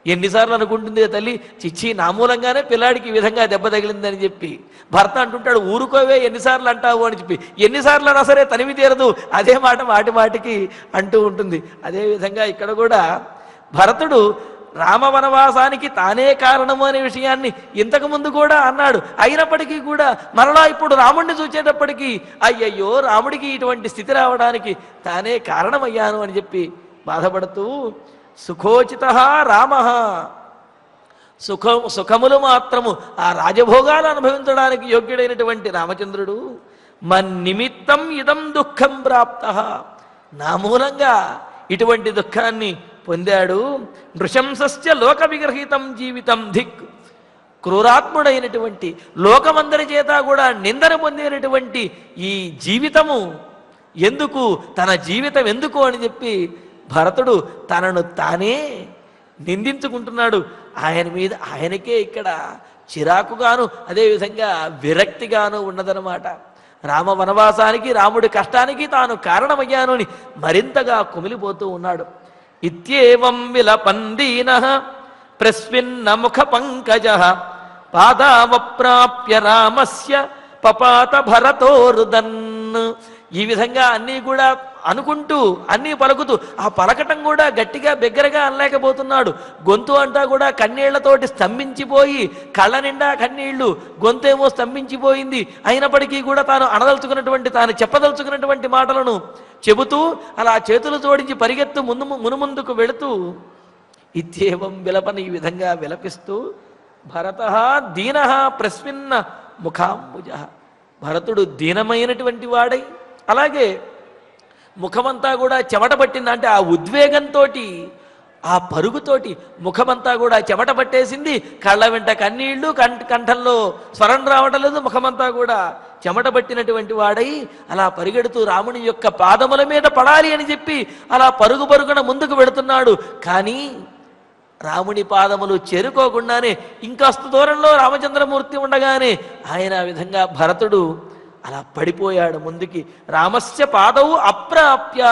ఎన్నిసార్లు అనుకుంటుంది తల్లి, చిచ్చి నా మూలంగానే పిల్లాడికి ఈ విధంగా దెబ్బ తగిలిందని చెప్పి. భర్త అంటుంటాడు ఊరుకోవే ఎన్నిసార్లు అంటావు అని చెప్పి, ఎన్నిసార్లు అన్నా సరే తనివి తీరదు, అదే మాట మాటికి అంటూ ఉంటుంది. అదేవిధంగా ఇక్కడ కూడా భరతుడు రామ వనవాసానికి తానే కారణము అనే విషయాన్ని ఇంతకుముందు కూడా అన్నాడు. అయినప్పటికీ కూడా మరలా ఇప్పుడు రాముడిని చూసేటప్పటికీ అయ్యయ్యో రాముడికి ఇటువంటి స్థితి రావడానికి తానే కారణమయ్యాను అని చెప్పి బాధపడుతూ సుఖోచిత రామ, సుఖములు మాత్రము ఆ రాజభోగాలు అనుభవించడానికి యోగ్యుడైనటువంటి రామచంద్రుడు మన్నిమిత్తం ఇదం దుఃఖం ప్రాప్త, నా మూలంగా ఇటువంటి దుఃఖాన్ని పొందాడు. నృశంసస్య లోక విగ్రహీతం జీవితం ధిక్, క్రూరాత్ముడైనటువంటి లోకమందరి చేత కూడా నిందన పొందినటువంటి ఈ జీవితము ఎందుకు, తన జీవితం ఎందుకు అని చెప్పి భరతుడు తనను తానే నిందించుకుంటున్నాడు. ఆయన మీద ఆయనకే ఇక్కడ చిరాకుగాను అదేవిధంగా విరక్తిగాను ఉన్నదనమాట. రామ వనవాసానికి రాముడి కష్టానికి తాను కారణమయ్యాను అని మరింతగా కుమిలిపోతూ ఉన్నాడు. ఇత్యేవం విలపందీనః ప్రస్విన్న ముఖ పంకజః పాదావప్రాప్య రామస్య పపాత భరతోరుదన్. ఈ విధంగా అన్నీ కూడా అనుకుంటూ అన్నీ పలుకుతూ, ఆ పలకటం కూడా గట్టిగా బిగ్గరగా అనలేకపోతున్నాడు. గొంతు అంతా కూడా కన్నీళ్లతోటి స్తంభించిపోయి, కళ్ళ నిండా కన్నీళ్లు, గొంతేమో స్తంభించిపోయింది. అయినప్పటికీ కూడా తాను అనదలుచుకున్నటువంటి, తాను చెప్పదలుచుకున్నటువంటి మాటలను చెబుతూ అలా చేతులు జోడించి పరిగెత్తు మునుముందుకు వెళుతూ ఇత్యేవం విలపని ఈ విధంగా విలపిస్తూ భరతః దీనః ప్రస్విన్న ముఖాంబుజ, భరతుడు దీనమైనటువంటి వాడై అలాగే ముఖమంతా కూడా చెమట పట్టింది. అంటే ఆ ఉద్వేగంతో ఆ పరుగుతోటి ముఖమంతా కూడా చెమట పట్టేసింది. కళ్ళ వెంట కన్నీళ్లు, కంఠంలో స్వరం రావటం లేదు, ముఖమంతా కూడా చెమట పట్టినటువంటి వాడై అలా పరిగెడుతూ రాముని యొక్క పాదముల మీద పడాలి అని చెప్పి అలా పరుగున ముందుకు వెడుతున్నాడు. కానీ రాముని పాదములు చేరుకోకుండానే ఇంకాస్త దూరంలో రామచంద్రమూర్తి ఉండగానే ఆయన ఆ విధంగా భరతుడు అలా పడిపోయాడు ముందుకి. రామస్య పాదవు అప్రాప్య,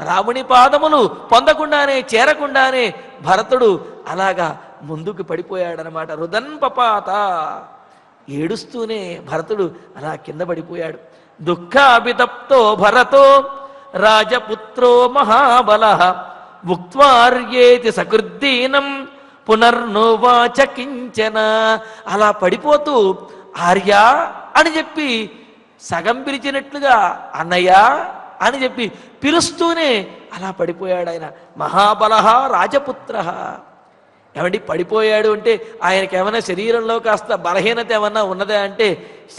రాముని పాదములు పొందకుండానే చేరకుండానే భరతుడు అలాగా ముందుకు పడిపోయాడనమాట. రుదన్ పపాత, ఏడుస్తూనే భరతుడు అలా కింద పడిపోయాడు. దుఃఖాభితప్తో భరతో రాజపుత్రో మహాబల ముక్త్వార్యేతి సకృద్దీనం పునర్నోవాచ కించన. అలా పడిపోతూ ఆర్య అని చెప్పి సగం పిలిచినట్లుగా అన్నయ్య అని చెప్పి పిలుస్తూనే అలా పడిపోయాడు ఆయన. మహాబల రాజపుత్ర. ఏమండి పడిపోయాడు అంటే ఆయనకి ఏమైనా శరీరంలో కాస్త బలహీనత ఏమన్నా ఉన్నదా అంటే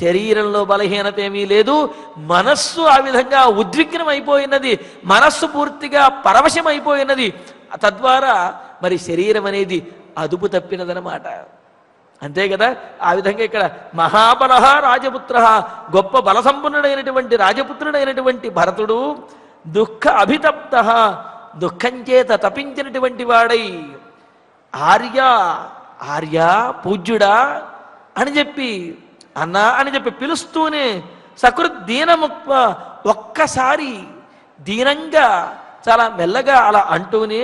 శరీరంలో బలహీనత ఏమీ లేదు. మనస్సు ఆ విధంగా ఉద్విగ్నం అయిపోయినది, మనస్సు పూర్తిగా పరవశం అయిపోయినది. తద్వారా మరి శరీరం అనేది అదుపు తప్పినదనమాట. అంతే కదా. ఆ విధంగా ఇక్కడ మహాబల రాజపుత్ర, గొప్ప బలసంపన్నుడైనటువంటి రాజపుత్రుడైనటువంటి భరతుడు దుఃఖ అభితప్త, దుఃఖం చేత తపించినటువంటి వాడై ఆర్య ఆర్య పూజ్యుడా అని చెప్పి అన్నా అని చెప్పి పిలుస్తూనే సకృద్దీనముక్వ, ఒక్కసారి దీనంగా చాలా మెల్లగా అలా అంటూనే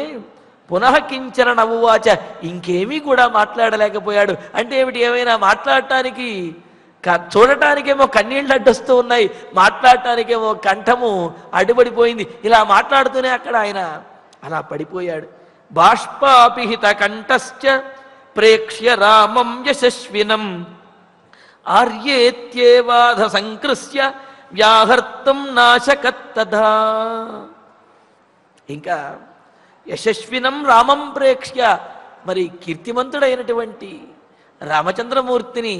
పునః కించన నవ్వువాచ, ఇంకేమీ కూడా మాట్లాడలేకపోయాడు. అంటే ఏమిటి, ఏమైనా మాట్లాడటానికి చూడటానికేమో కన్నీళ్ళు అడ్డొస్తూ ఉన్నాయి, మాట్లాడటానికేమో కంఠము అడ్డుపడిపోయింది. ఇలా మాట్లాడుతూనే అక్కడ ఆయన అలా పడిపోయాడు. బాష్పాపిహిత కంఠశ్చ ప్రేక్ష్య రామం యశస్వినం ఆర్యేత్యేవాధ సంకృష్య వ్యాహర్తం నాశకత్తదా. ఇంకా యశస్వినం రామం ప్రేక్ష్య, మరి కీర్తిమంతుడైనటువంటి రామచంద్రమూర్తిని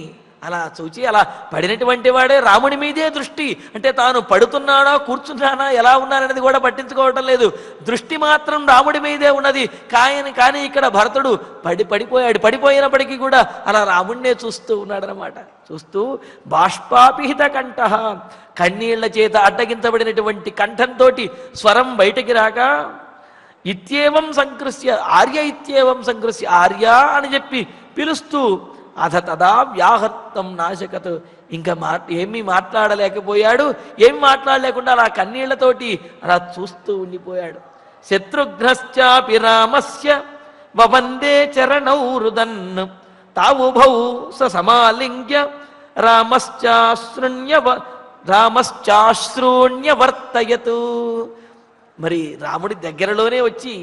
అలా చూచి అలా పడినటువంటి వాడే రాముడి మీదే దృష్టి. అంటే తాను పడుతున్నాడా కూర్చున్నానా ఎలా ఉన్నాననేది కూడా పట్టించుకోవటం లేదు, దృష్టి మాత్రం రాముడి మీదే ఉన్నది. కానీ ఇక్కడ భరతుడు పడిపోయాడు. పడిపోయినప్పటికీ కూడా అలా రాముడినే చూస్తూ ఉన్నాడనమాట. చూస్తూ బాష్పాపిహిత కంఠ, కన్నీళ్ల చేత అడ్డగించబడినటువంటి కంఠంతో స్వరం బయటికి రాక ఇత్యేవం సంకృష్య ఆర్య ఇత్యేవం సంకృష్య ఆర్య అని చెప్పి పిలుస్తూ అథ తదా వ్యాహత్తం నాశకత్, ఇంకా ఏమీ మాట్లాడలేకపోయాడు. ఏమి మాట్లాడలేకుండా అలా కన్నీళ్లతోటి అలా చూస్తూ ఉండిపోయాడు. శత్రుఘ్నశ్చాపి రామస్య వవందే చరణౌ రుదన్ తావుభౌ సమాలింగ్య రామశ్చాశ్రుణ్యవర్తయతు. మరి రాముడి దగ్గరలోనే వచ్చి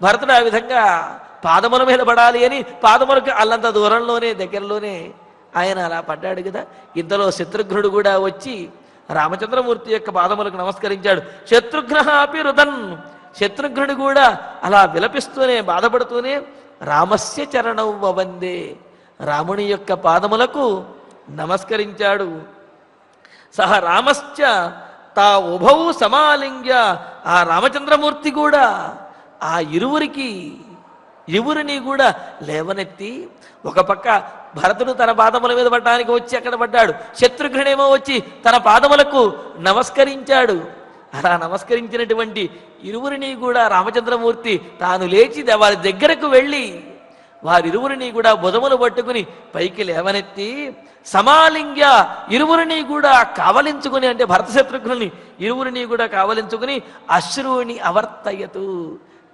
భరతుడు ఆ విధంగా పాదముల మీద పడాలి అని పాదములకు అల్లంత దూరంలోనే దగ్గరలోనే ఆయన అలా పడ్డాడు కదా. ఇంతలో శత్రుఘ్నుడు కూడా వచ్చి రామచంద్రమూర్తి యొక్క పాదములకు నమస్కరించాడు. శత్రుఘ్న అపి రుదన్, శత్రుఘ్నుడు కూడా అలా విలపిస్తూనే బాధపడుతూనే రామస్య చరణౌ వవందే, రాముని యొక్క పాదములకు నమస్కరించాడు. సహ రామశ్చ తా ఉభౌ సమాలింగ్య, ఆ రామచంద్రమూర్తి కూడా ఆ ఇరువురిని కూడా లేవనెత్తి, ఒక పక్క భరతుడు తన పాదముల మీద పడడానికి వచ్చి అక్కడ పడ్డాడు, శత్రుఘ్నుడేమో వచ్చి తన పాదములకు నమస్కరించాడు. అలా నమస్కరించినటువంటి ఇరువురిని కూడా రామచంద్రమూర్తి తాను లేచి వారి దగ్గరకు వెళ్ళి వారిరువురిని కూడా భుజములు పట్టుకుని పైకి లేవనెత్తి సమాలింగ్య, ఇరువురిని కూడా కావలించుకుని, అంటే భరత శత్రుఘ్నుని ఇరువురిని కూడా కావలించుకుని అశ్రువుని అవర్తయతు,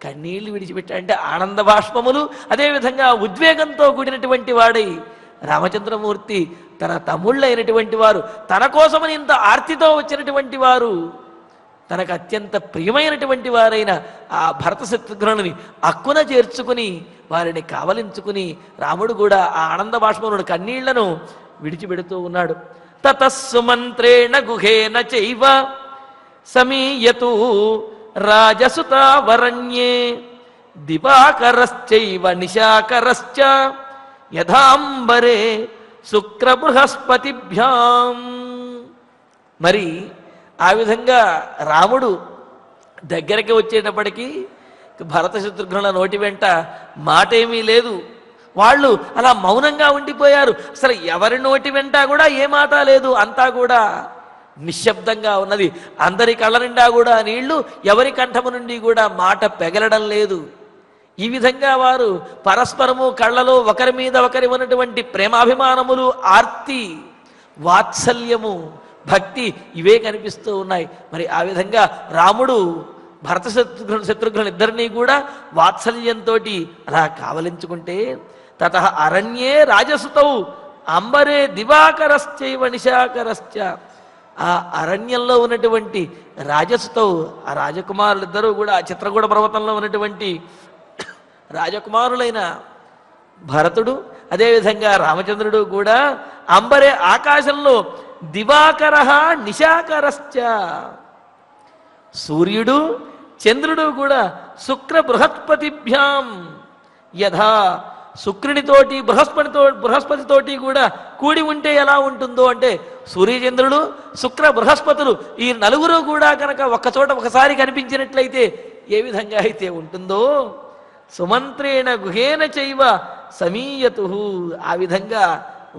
కన్నీళ్లు విడిచిపెట్టాడు. అంటే ఆనంద బాష్పములు, అదేవిధంగా ఉద్వేగంతో కూడినటువంటి వాడై రామచంద్రమూర్తి తన తమ్ముళ్ళైనటువంటి వారు, తన కోసమని ఇంత ఆర్తితో వచ్చినటువంటి వారు, తనకు అత్యంత ప్రియమైనటువంటి వారైన ఆ భరత శత్రుఘ్నుని అక్కున చేర్చుకుని వారిని కావలించుకుని రాముడు కూడా ఆ ఆనంద బాష్పములను కన్నీళ్లను విడిచిపెడుతూ ఉన్నాడు. తతస్సుమంత్రేణ గుహేన చైవ సమీయతు రాజసుతావరణ్యే దివాకరశ్చైవ నిశాకరశ్చ యథాంబరే శుక్ర బృహస్పతిభ్యాం. మరి ఆ విధంగా రాముడు దగ్గరికి వచ్చేటప్పటికీ భరత శత్రుఘ్నుల నోటి వెంట మాట ఏమీ లేదు. వాళ్ళు అలా మౌనంగా ఉండిపోయారు. అసలు ఎవరి నోటి వెంట కూడా ఏ మాట లేదు, అంతా కూడా నిశ్శబ్దంగా ఉన్నది. అందరి కళ్ళ నిండా కూడా నీళ్లు, ఎవరి కంఠము నుండి కూడా మాట పెగలడం లేదు. ఈ విధంగా వారు పరస్పరము కళ్ళలో ఒకరి మీద ఒకరి ఉన్నటువంటి ప్రేమాభిమానములు, ఆర్తి, వాత్సల్యము, భక్తి ఇవే కనిపిస్తూ ఉన్నాయి. మరి ఆ విధంగా రాముడు భరత శత్రుఘ్నులు ఇద్దరినీ కూడా వాత్సల్యంతో అలా కావలించుకుంటే తత అరణ్యే రాజసుతౌ అంబరే దివాకరశ్చైవ నిశాకరశ్చ. ఆ అరణ్యంలో ఉన్నటువంటి రాజసుతౌ, ఆ రాజకుమారులిద్దరూ కూడా ఆ చిత్రకూట పర్వతంలో ఉన్నటువంటి రాజకుమారులైన భరతుడు అదేవిధంగా రామచంద్రుడు కూడా అంబరే ఆకాశంలో దివాకర నిశాకరశ్చ, సూర్యుడు చంద్రుడు కూడా శుక్ర బృహస్పతిభ్యాం యథా శుక్రునితోటి బృహస్పతితోటి కూడా కూడి ఉంటే ఎలా ఉంటుందో అంటే సూర్యచంద్రుడు శుక్ర బృహస్పతులు ఈ నలుగురు కూడా కనుక ఒక్కచోట ఒకసారి కనిపించినట్లయితే ఏ విధంగా అయితే ఉంటుందో సుమంత్రేణ గుహేన చైవ సమీయతు, ఆ విధంగా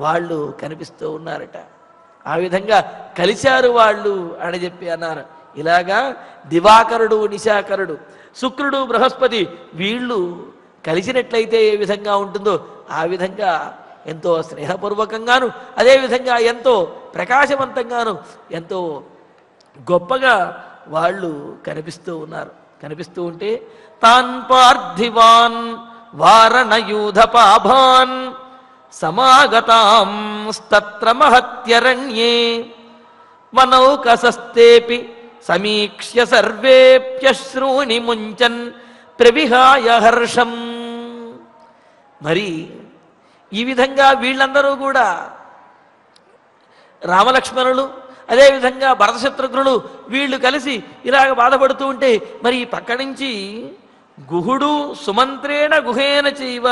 వాళ్ళు కనిపిస్తూ ఉన్నారట. ఆ విధంగా కలిశారు వాళ్ళు అని చెప్పి అన్నారు. ఇలాగా దివాకరుడు నిశాకరుడు శుక్రుడు బృహస్పతి వీళ్ళు కలిసినట్లయితే ఏ విధంగా ఉంటుందో ఆ విధంగా ఎంతో స్నేహపూర్వకంగాను అదేవిధంగా ఎంతో ప్రకాశవంతంగాను ఎంతో గొప్పగా వాళ్ళు కనిపిస్తూ ఉన్నారు. కనిపిస్తూ ఉంటే తాన్ పార్థివాన్ వారణయూధపాభాన్ సమాగతాం తత్ర మహత్యరణ్యే వనౌకసస్తేపి సమీక్ష్య సర్వేప్యశ్రూని ముంచన్ ప్రవిహాయ హర్షం. మరి ఈ విధంగా వీళ్ళందరూ కూడా రామలక్ష్మణులు అదేవిధంగా భరతశత్రుఘ్నులు వీళ్ళు కలిసి ఇలాగ బాధపడుతూ ఉంటే మరి ఈ పక్క నుంచి గుహుడు సుమంత్రేణ గుహేన చైవ,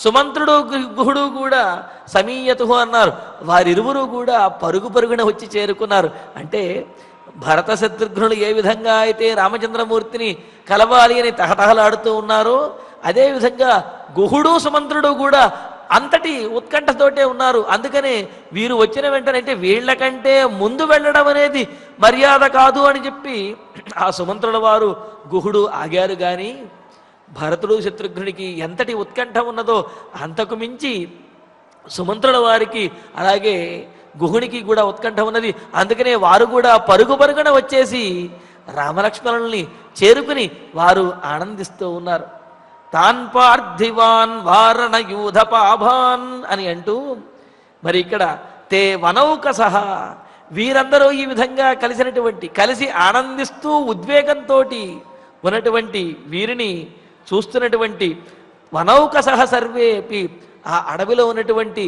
సుమంత్రుడు గుహుడు కూడా సమీయతు అన్నారు. వారిరువురు కూడా పరుగు పరుగున వచ్చి చేరుకున్నారు. అంటే భరత శత్రుఘ్నులు ఏ విధంగా అయితే రామచంద్రమూర్తిని కలవాలి అని తహతహలాడుతూ ఉన్నారో అదేవిధంగా గుహుడు సుమంత్రుడు కూడా అంతటి ఉత్కంఠతోటే ఉన్నారు. అందుకనే వీరు వచ్చిన వెంటనే అంటే వీళ్ళకంటే ముందు వెళ్ళడం అనేది మర్యాద కాదు అని చెప్పి ఆ సుమంత్రుల వారు గుహుడు ఆగారు. కానీ భరతుడు శత్రుఘ్నుడికి ఎంతటి ఉత్కంఠ ఉన్నదో అంతకు మించి సుమంత్రుల వారికి అలాగే గుహునికి కూడా ఉత్కంఠ ఉన్నది. అందుకనే వారు కూడా పరుగు పరుగున వచ్చేసి రామలక్ష్మణుల్ని చేరుకుని వారు ఆనందిస్తూ ఉన్నారు. తాన్ పార్థివాన్ వారణయూధపాభాన్ అని అంటూ మరి ఇక్కడ తే వనౌకసహ వీరందరూ ఈ విధంగా కలిసి ఆనందిస్తూ ఉద్వేగంతో ఉన్నటువంటి వీరిని చూస్తున్నటువంటి వనౌకసహ సర్వేపి ఆ అడవిలో ఉన్నటువంటి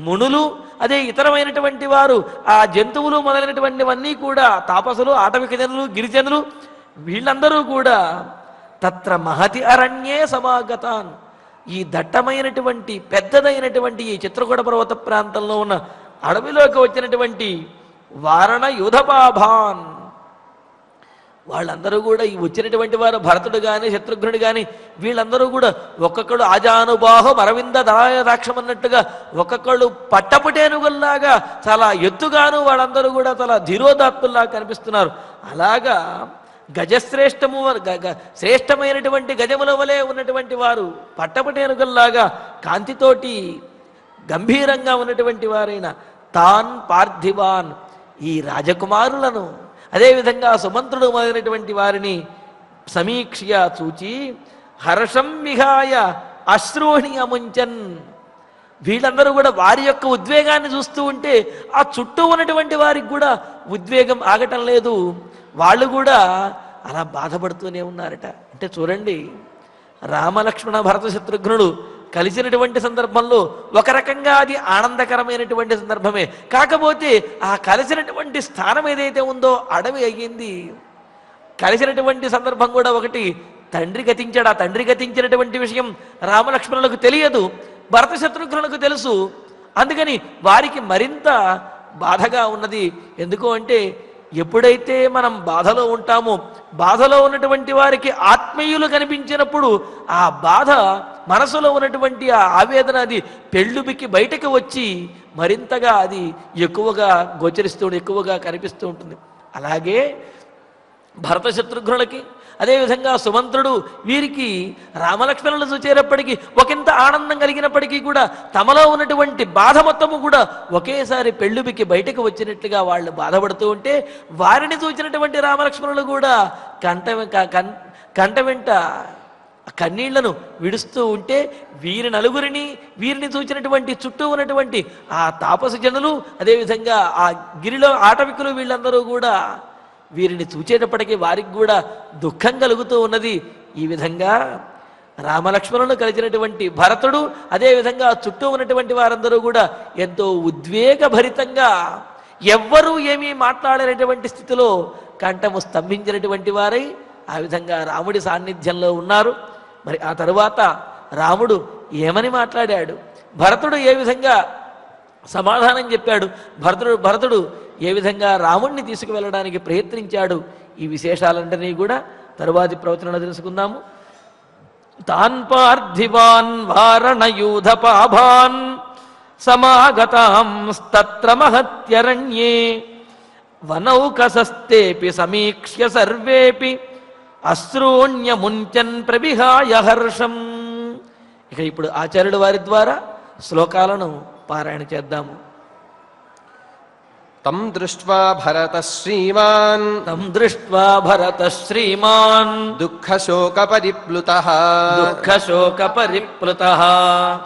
మునులు అదే ఇతరమైనటువంటి వారు ఆ జంతువులు మొదలైనటువంటివన్నీ కూడా తాపసులు ఆటవిక జనులు గిరిజనులు వీళ్ళందరూ కూడా తత్ర మహతి అరణ్యే సమాగతాన్ ఈ దట్టమైనటువంటి పెద్దదైనటువంటి ఈ చిత్రకూట పర్వత ప్రాంతంలో ఉన్న అడవిలోకి వచ్చినటువంటి వారణ యూధపాభాన్ వాళ్ళందరూ కూడా ఈ వచ్చినటువంటి వారు భరతుడు కానీ శత్రుఘ్నుడు కానీ వీళ్ళందరూ కూడా ఒక్కొక్కడు ఆజానుబాహం అరవింద దళాయదాక్షం అన్నట్టుగా ఒక్కొక్కళ్ళు పట్టపుటేనుగుల్లాగా చాలా ఎత్తుగాను వాళ్ళందరూ కూడా చాలా ధీరోదాత్తుల్లా కనిపిస్తున్నారు. అలాగా గజశ్రేష్టము శ్రేష్టమైనటువంటి గజముల వలె ఉన్నటువంటి వారు పట్టపుటేనుగుల్లాగా కాంతితోటి గంభీరంగా ఉన్నటువంటి వారైన తాన్ పార్థివాన్ ఈ రాజకుమారులను అదేవిధంగా సుమంత్రుడు మొదలైనటువంటి వారిని సమీక్ష్య చూచి హర్షం విహాయ అశ్రూణి అముంచన్ వీళ్ళందరూ కూడా వారి యొక్క ఉద్వేగాన్ని చూస్తూ ఉంటే ఆ చుట్టూ ఉన్నటువంటి వారికి కూడా ఉద్వేగం ఆగటం లేదు. వాళ్ళు కూడా అలా బాధపడుతూనే ఉన్నారట. అంటే చూడండి రామలక్ష్మణ భరత శత్రుఘ్నుడు కలిసినటువంటి సందర్భంలో ఒక రకంగా అది ఆనందకరమైనటువంటి సందర్భమే. కాకపోతే ఆ కలిసినటువంటి స్థానం ఏదైతే ఉందో అడవి అయ్యింది. కలిసినటువంటి సందర్భం కూడా ఒకటి తండ్రి గతించాడు. ఆ తండ్రి గతించినటువంటి విషయం రామలక్ష్మణులకు తెలియదు, భరత శత్రుఘ్నులకు తెలుసు. అందుకని వారికి మరింత బాధగా ఉన్నది. ఎందుకు అంటే ఎప్పుడైతే మనం బాధలో ఉంటామో బాధలో ఉన్నటువంటి వారికి ఆత్మీయులు కనిపించినప్పుడు ఆ బాధ మనసులో ఉన్నటువంటి ఆ ఆవేదన అది పెళ్ళుబికి బయటకు వచ్చి మరింతగా అది ఎక్కువగా గోచరిస్తూ ఎక్కువగా కనిపిస్తూ ఉంటుంది. అలాగే భరత శత్రుఘ్నులకి, అదేవిధంగా సుమంత్రుడు, వీరికి రామలక్ష్మణులు చూచేటప్పటికీ ఒకంత ఆనందం కలిగినప్పటికీ కూడా తమలో ఉన్నటువంటి బాధ మొత్తము కూడా ఒకేసారి పెళ్ళుబికి బయటకు వచ్చినట్లుగా వాళ్ళు బాధపడుతూ ఉంటే వారిని చూచినటువంటి రామలక్ష్మణులు కూడా కంట వెంట కన్నీళ్లను విడుస్తూ ఉంటే వీరిని చూచినటువంటి చుట్టూ ఉన్నటువంటి ఆ తాపసు జనులు, అదేవిధంగా ఆ గిరిలో ఆటవికులు, వీళ్ళందరూ కూడా వీరిని చూచేటప్పటికీ వారికి కూడా దుఃఖం కలుగుతూ ఉన్నది. ఈ విధంగా రామలక్ష్మణులను కలిసినటువంటి భరతుడు, అదేవిధంగా చుట్టూ ఉన్నటువంటి వారందరూ కూడా ఎంతో ఉద్వేగభరితంగా ఎవ్వరూ ఏమీ మాట్లాడేటువంటి స్థితిలో కంఠము స్తంభించినటువంటి వారై ఆ విధంగా రాముడి సాన్నిధ్యంలో ఉన్నారు. మరి ఆ తరువాత రాముడు ఏమని మాట్లాడాడు, భరతుడు ఏ విధంగా సమాధానం చెప్పాడు, భరతుడు ఏ విధంగా రాముణ్ణి తీసుకువెళ్ళడానికి ప్రయత్నించాడు, ఈ విశేషాలన్నింటినీ కూడా తరువాతి ప్రవచనంలో తెలుసుకుందాము. తాన్ పార్థివాన్ వారణయూధపాభాన్ సమాగతాంస్తత్ర మహత్యరణ్యే వనౌకసస్తేపి సమీక్ష్య సర్వేపి అశ్రూణ్యముంచన్ ప్రవిహాయ హర్షం. ఇక ఇప్పుడు ఆచార్యుల వారి ద్వారా శ్లోకాలను పారాయణ చేద్దాము. తం దృష్ట్వా భరత శ్రీమాన్ దుఃఖశోక పరిప్లుతః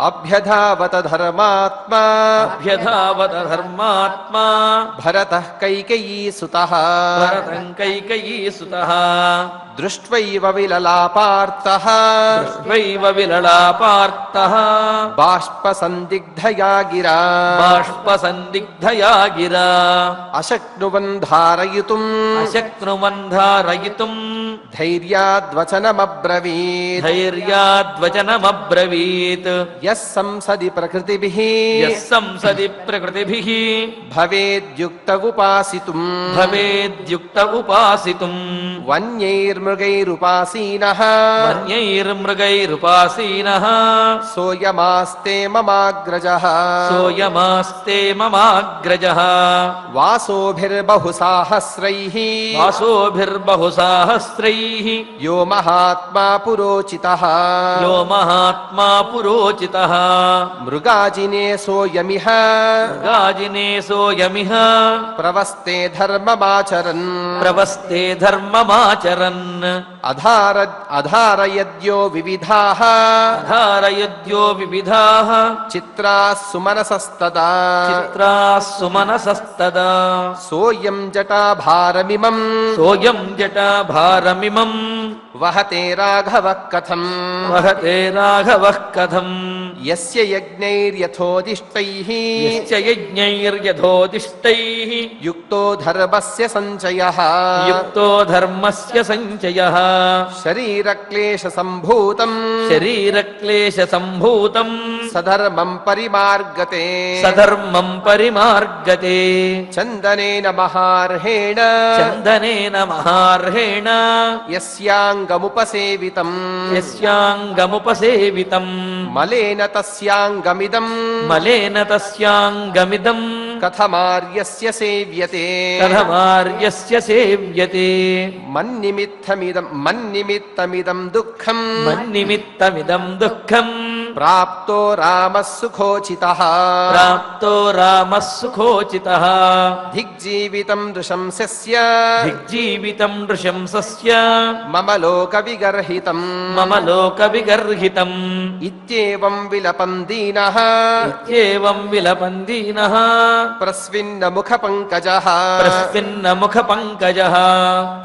అభ్యధావత ధర్మాత్మా భరతః కైకేయీసుతః దృష్ట్వైవ విలలాపార్తః బాష్పసందిగ్ధయా గిరా అశక్నువన్ ధారయితుం ధైర్యాద్వచనమబ్రవీత్ యస్ సంసది ప్రకృతిభిః భవేద్యుక్త ఉపాసితుం వన్యైర్మృగైరుపాసీనః సోయమాస్తే మమాగ్రజః వాసోభిర్బహుసాహస్రైః యో మహాత్మా పురోచితః మృగాజినే సోయమిహ ప్రవస్తే ధర్మమాచరన్ అధారయద్యో వివిధాః చిత్రాః సుమనసస్తదా సోయం జటాభారమిమం వహతే రాఘవః కథం యస్య యజ్ఞైర్యథోదిష్టైః యుక్తో ధర్మస్య సంచయః శరీరక్లేశ సంభూతం సధర్మం పరిమార్గతే చందనేన మహార్హేణ యస్యాంగముపసేవితం మలేన తస్యాంగమిదం కథమార్యస్య సేవ్యతే మన్నిమిత్తమిదం దుఃఖం ప్రాప్తో రామః సుఖోచితః దిగ్జీవితం నృశంసస్య మమ లోక విగర్హితం ఇత్యేవం విలపందీనః ప్రస్విన్న ముఖ పంకజః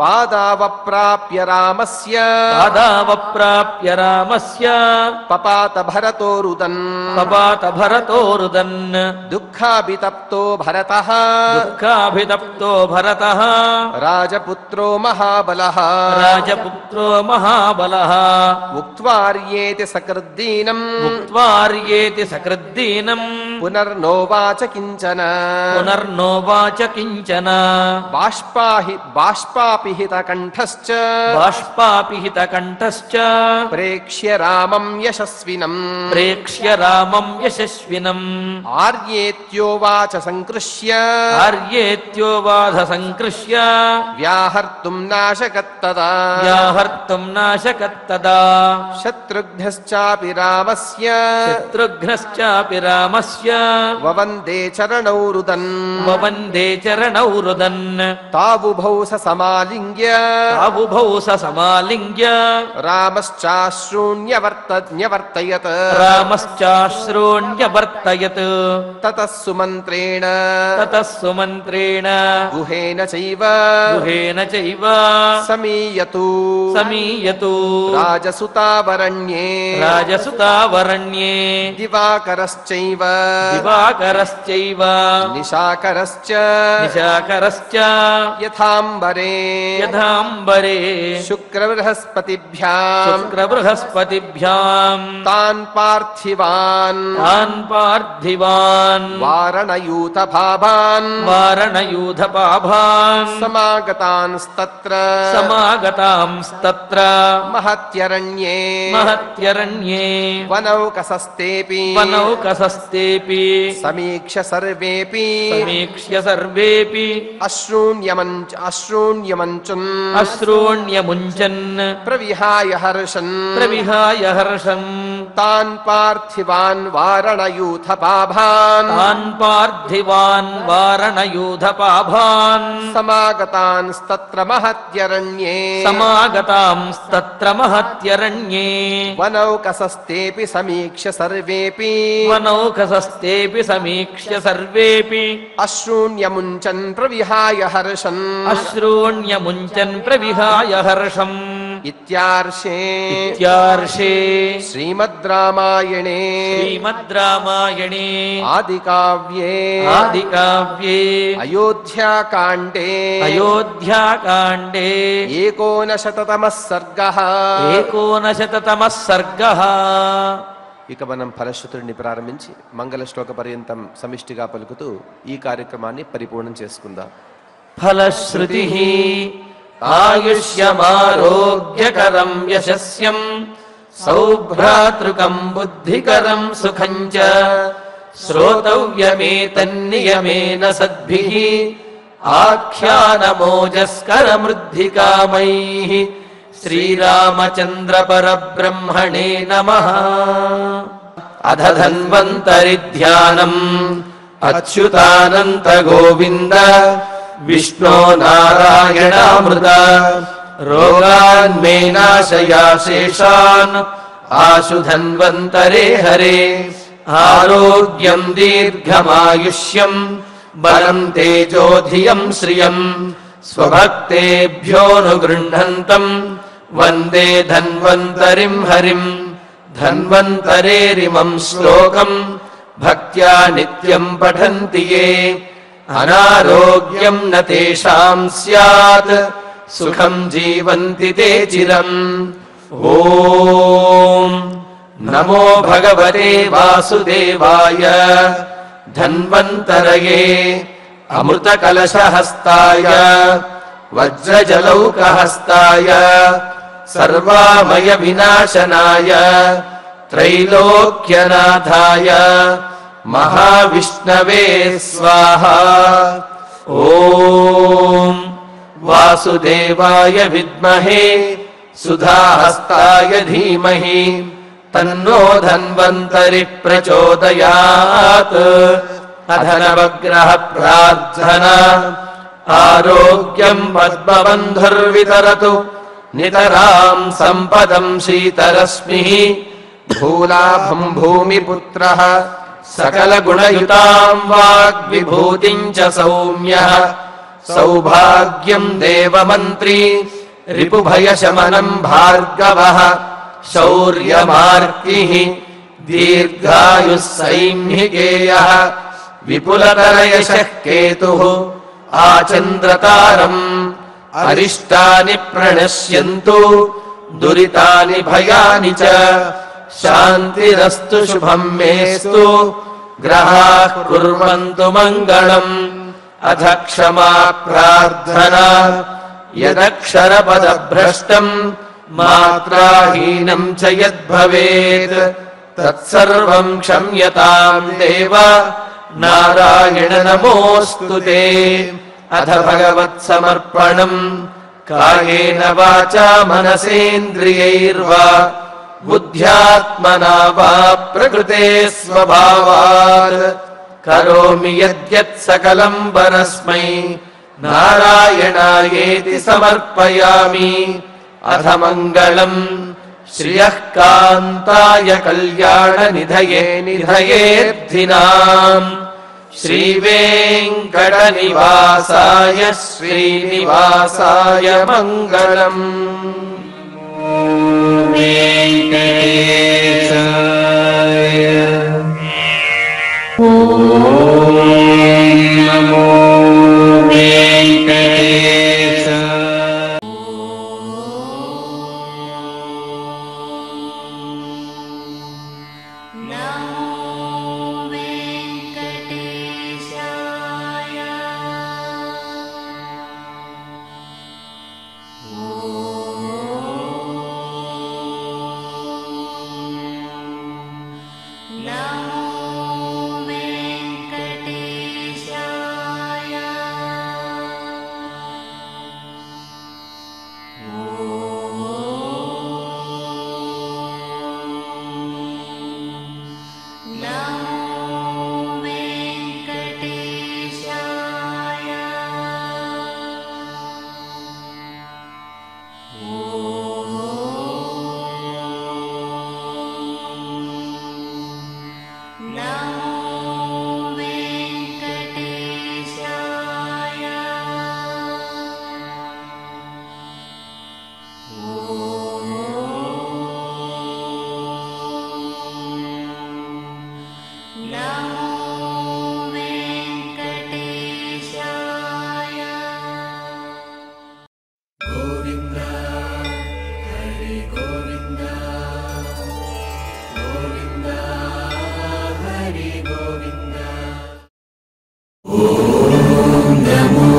పాదావప్రాప్య రామస్య పపాత భరతోరుదన్ దుఃఖాభితప్తో భరతః రాజపుత్రో మహాబలః ఉక్త్వార్యేతి సకృద్దీనం పునర్నోవాచ కించన పునర్నోవాచ కించన బాష్పాపిహిత కంఠశ్చ బాష్పాపిహిత కంఠశ్చ ప్రేక్ష్య రామం యశస్వినం ప్రేక్ష్య రామం యశస్వినం ఆర్యేత్యోవాచ సంకృష్య ఆర్యేత్యోవాధ సంకృష్య వ్యాహర్తుం నాశకత్తదా వ్యాహర్తుం నాశకత్తదా శత్రుఘ్నశ్చాపి రామస్య శత్రుఘ్నశ్చాపి రామస్య వవందే చరణౌ రుదన్ వవందే చరణౌ రుదన్ తావుభౌ సమాలింగ్య తావుభౌ సమాలింగ్య రామశ్చాశ్రూణ్యవర్తయత్ రామశ్చాశ్రూణ్యవర్తయత్ తతః సుమంత్రేణ తతః సుమంత్రేణ గుహేన చైవ గుహేన చైవ సమీయతు సమీయతు రాజసుతావరణ్యే రాజసుతావరణ్యే దివాకరశ్చైవ దివాకరశ్చైవ నిశాకరశ్చ నిశాకరశ్చ యథాంబరే యథాంబరే శుక్రబృహస్పతిభ్యాం శుక్రబృహస్పతిభ్యాం తాన్ పార్థివాన్ తాన్ పార్థివాన్ వారణయూతభావాన్ వారణయూధపాభాన్ సమాగతాంస్తత్ర సమాగతాంస్తత్ర మహత్యరణ్యే మహత్యరణ్యే వనౌకసస్తేపి వనౌకసస్తేపి సమీక్ష సర్వేపి సమీక్ష్య సర్వేపి అశ్రూణ్యమంచున్ అశ్రూణ్యముంచన్ ప్రవిహాయ హర్షన్ ప్రవిహాయ హర్షం తాన్ పార్థివాన్ వారణయూథపాభాన్ తాన్ పార్థివాన్ వారణయూధపాభాన్ సమాగతాంస్తత్ర మహత్యరణ్యే సమాగతాంస్తత్ర మహత్యరణ్యే వనౌకసస్తేపి సమీక్ష్య సర్వేపి వనౌకసస్తేపి సమీక్ష్య సర్వేపి అశ్రూణ్యముంచన్ ప్రవిహాయ హర్షన్ అశ్రూణ్యముంచన్ ప్రవిహాయ హర్షం ఇత్యార్షే ఇత్యార్షే శ్రీమద్ రామాయణే శ్రీమద్ రామాయణే ఆదికావ్యే ఆదికావ్యే అయోధ్యాకాండే అయోధ్యాకాండే ఏకోనశతతమః సర్గః ఏకోనశతతమః సర్గః. ఇక మనం ఫలశ్రుతుడిని ప్రారంభించి మంగళ శ్లోక పర్యంతం సమిష్టిగా పలుకుతూ ఈ కార్యక్రమాన్ని పరిపూర్ణం చేసుకుందాం. ఫలశ్రుతి ఆయుష్యమారోగ్యకరం యశస్యం సౌభ్రాతృకం బుద్ధికరం సుఖం చ శ్రోతవ్యమేతన్నియమేన సద్భిః ఆఖ్యానమోజస్కరమృద్ధికామైః శ్రీరామచంద్ర పరబ్రహ్మణే నమః. అధ ధన్వంతరి ధ్యానం అచ్యుతానంత గోవింద విష్ణో నారాయణామృత రోగాన్ మే నాశయా శేషాన్ ఆశు ధన్వంతరే హరే. ఆరోగ్యం దీర్ఘమాయుష్యం బలం తేజోధియం శ్రియం స్వభక్తేభ్యోనుగృహంతం వందే ధన్వంతరిం హరిం. ధన్వంతరేరిమం శ్లోకం భక్త్యా నిత్యం పఠంతి యే అనారోగ్యం న తేషాం స్యాత్ సుఖం జీవంతి తే చిరం. ఓం నమో భగవతే వాసుదేవాయ ధన్వంతరయే అమృతకలశహస్తాయ వజ్రజలౌకహస్తాయ సర్వామయ వినాశనాయ త్రైలోక్యనాథాయ మహావిష్ణవే స్వాహా. ఓం వాసుదేవాయ విద్మహే సుధాహస్తాయ ధీమహి తన్నో ధన్వంతరి ప్రచోదయాత్. అధనవగ్రహ ప్రార్థన ఆరోగ్యం పద్మబంధుర్వితరతు నితరాం సంపదం శీతరశ్మి. భూలాభం భూమిపుత్రః సకలగుణయుతాం వాగ్విభూతిం చ సౌమ్యః. సౌభాగ్యం దేవమంత్రీ రిపుభయశమనం భార్గవః. శౌర్యమార్తిః దీర్ఘాయుః సైంహికేయః. విపులతరయశః కేతుః ఆచంద్రతారం. అరిష్టాని ప్రణశ్యంతు దురితాని భయాని చ. శాంతిరస్తు శుభం మేస్తు గ్రహాః కుర్వంతు మంగళం. అథ క్షమా ప్రార్థనా యదక్షరపదభ్రష్టం మాత్రాహీనం చ యద్భవేత్ తత్సర్వం క్షమ్యతాం దేవ నారాయణ నమోస్తుతే. అథ భగవత్సమర్పణం కాయేన వాచా మనసేంద్రియైర్వా బుద్ధ్యాత్మనా వా ప్రకృతే స్వభావాత్ కరోమి యద్యత్ సకలం పరస్మై నారాయణాయేతి సమర్పయామి. అథ మంగళం శ్రియః కాంతాయ కళ్యాణ నిధయే నిధయేర్థినాం శ్రీవేంకట నివాసాయ శ్రీనివాసాయ మంగళం. నమో Om Namo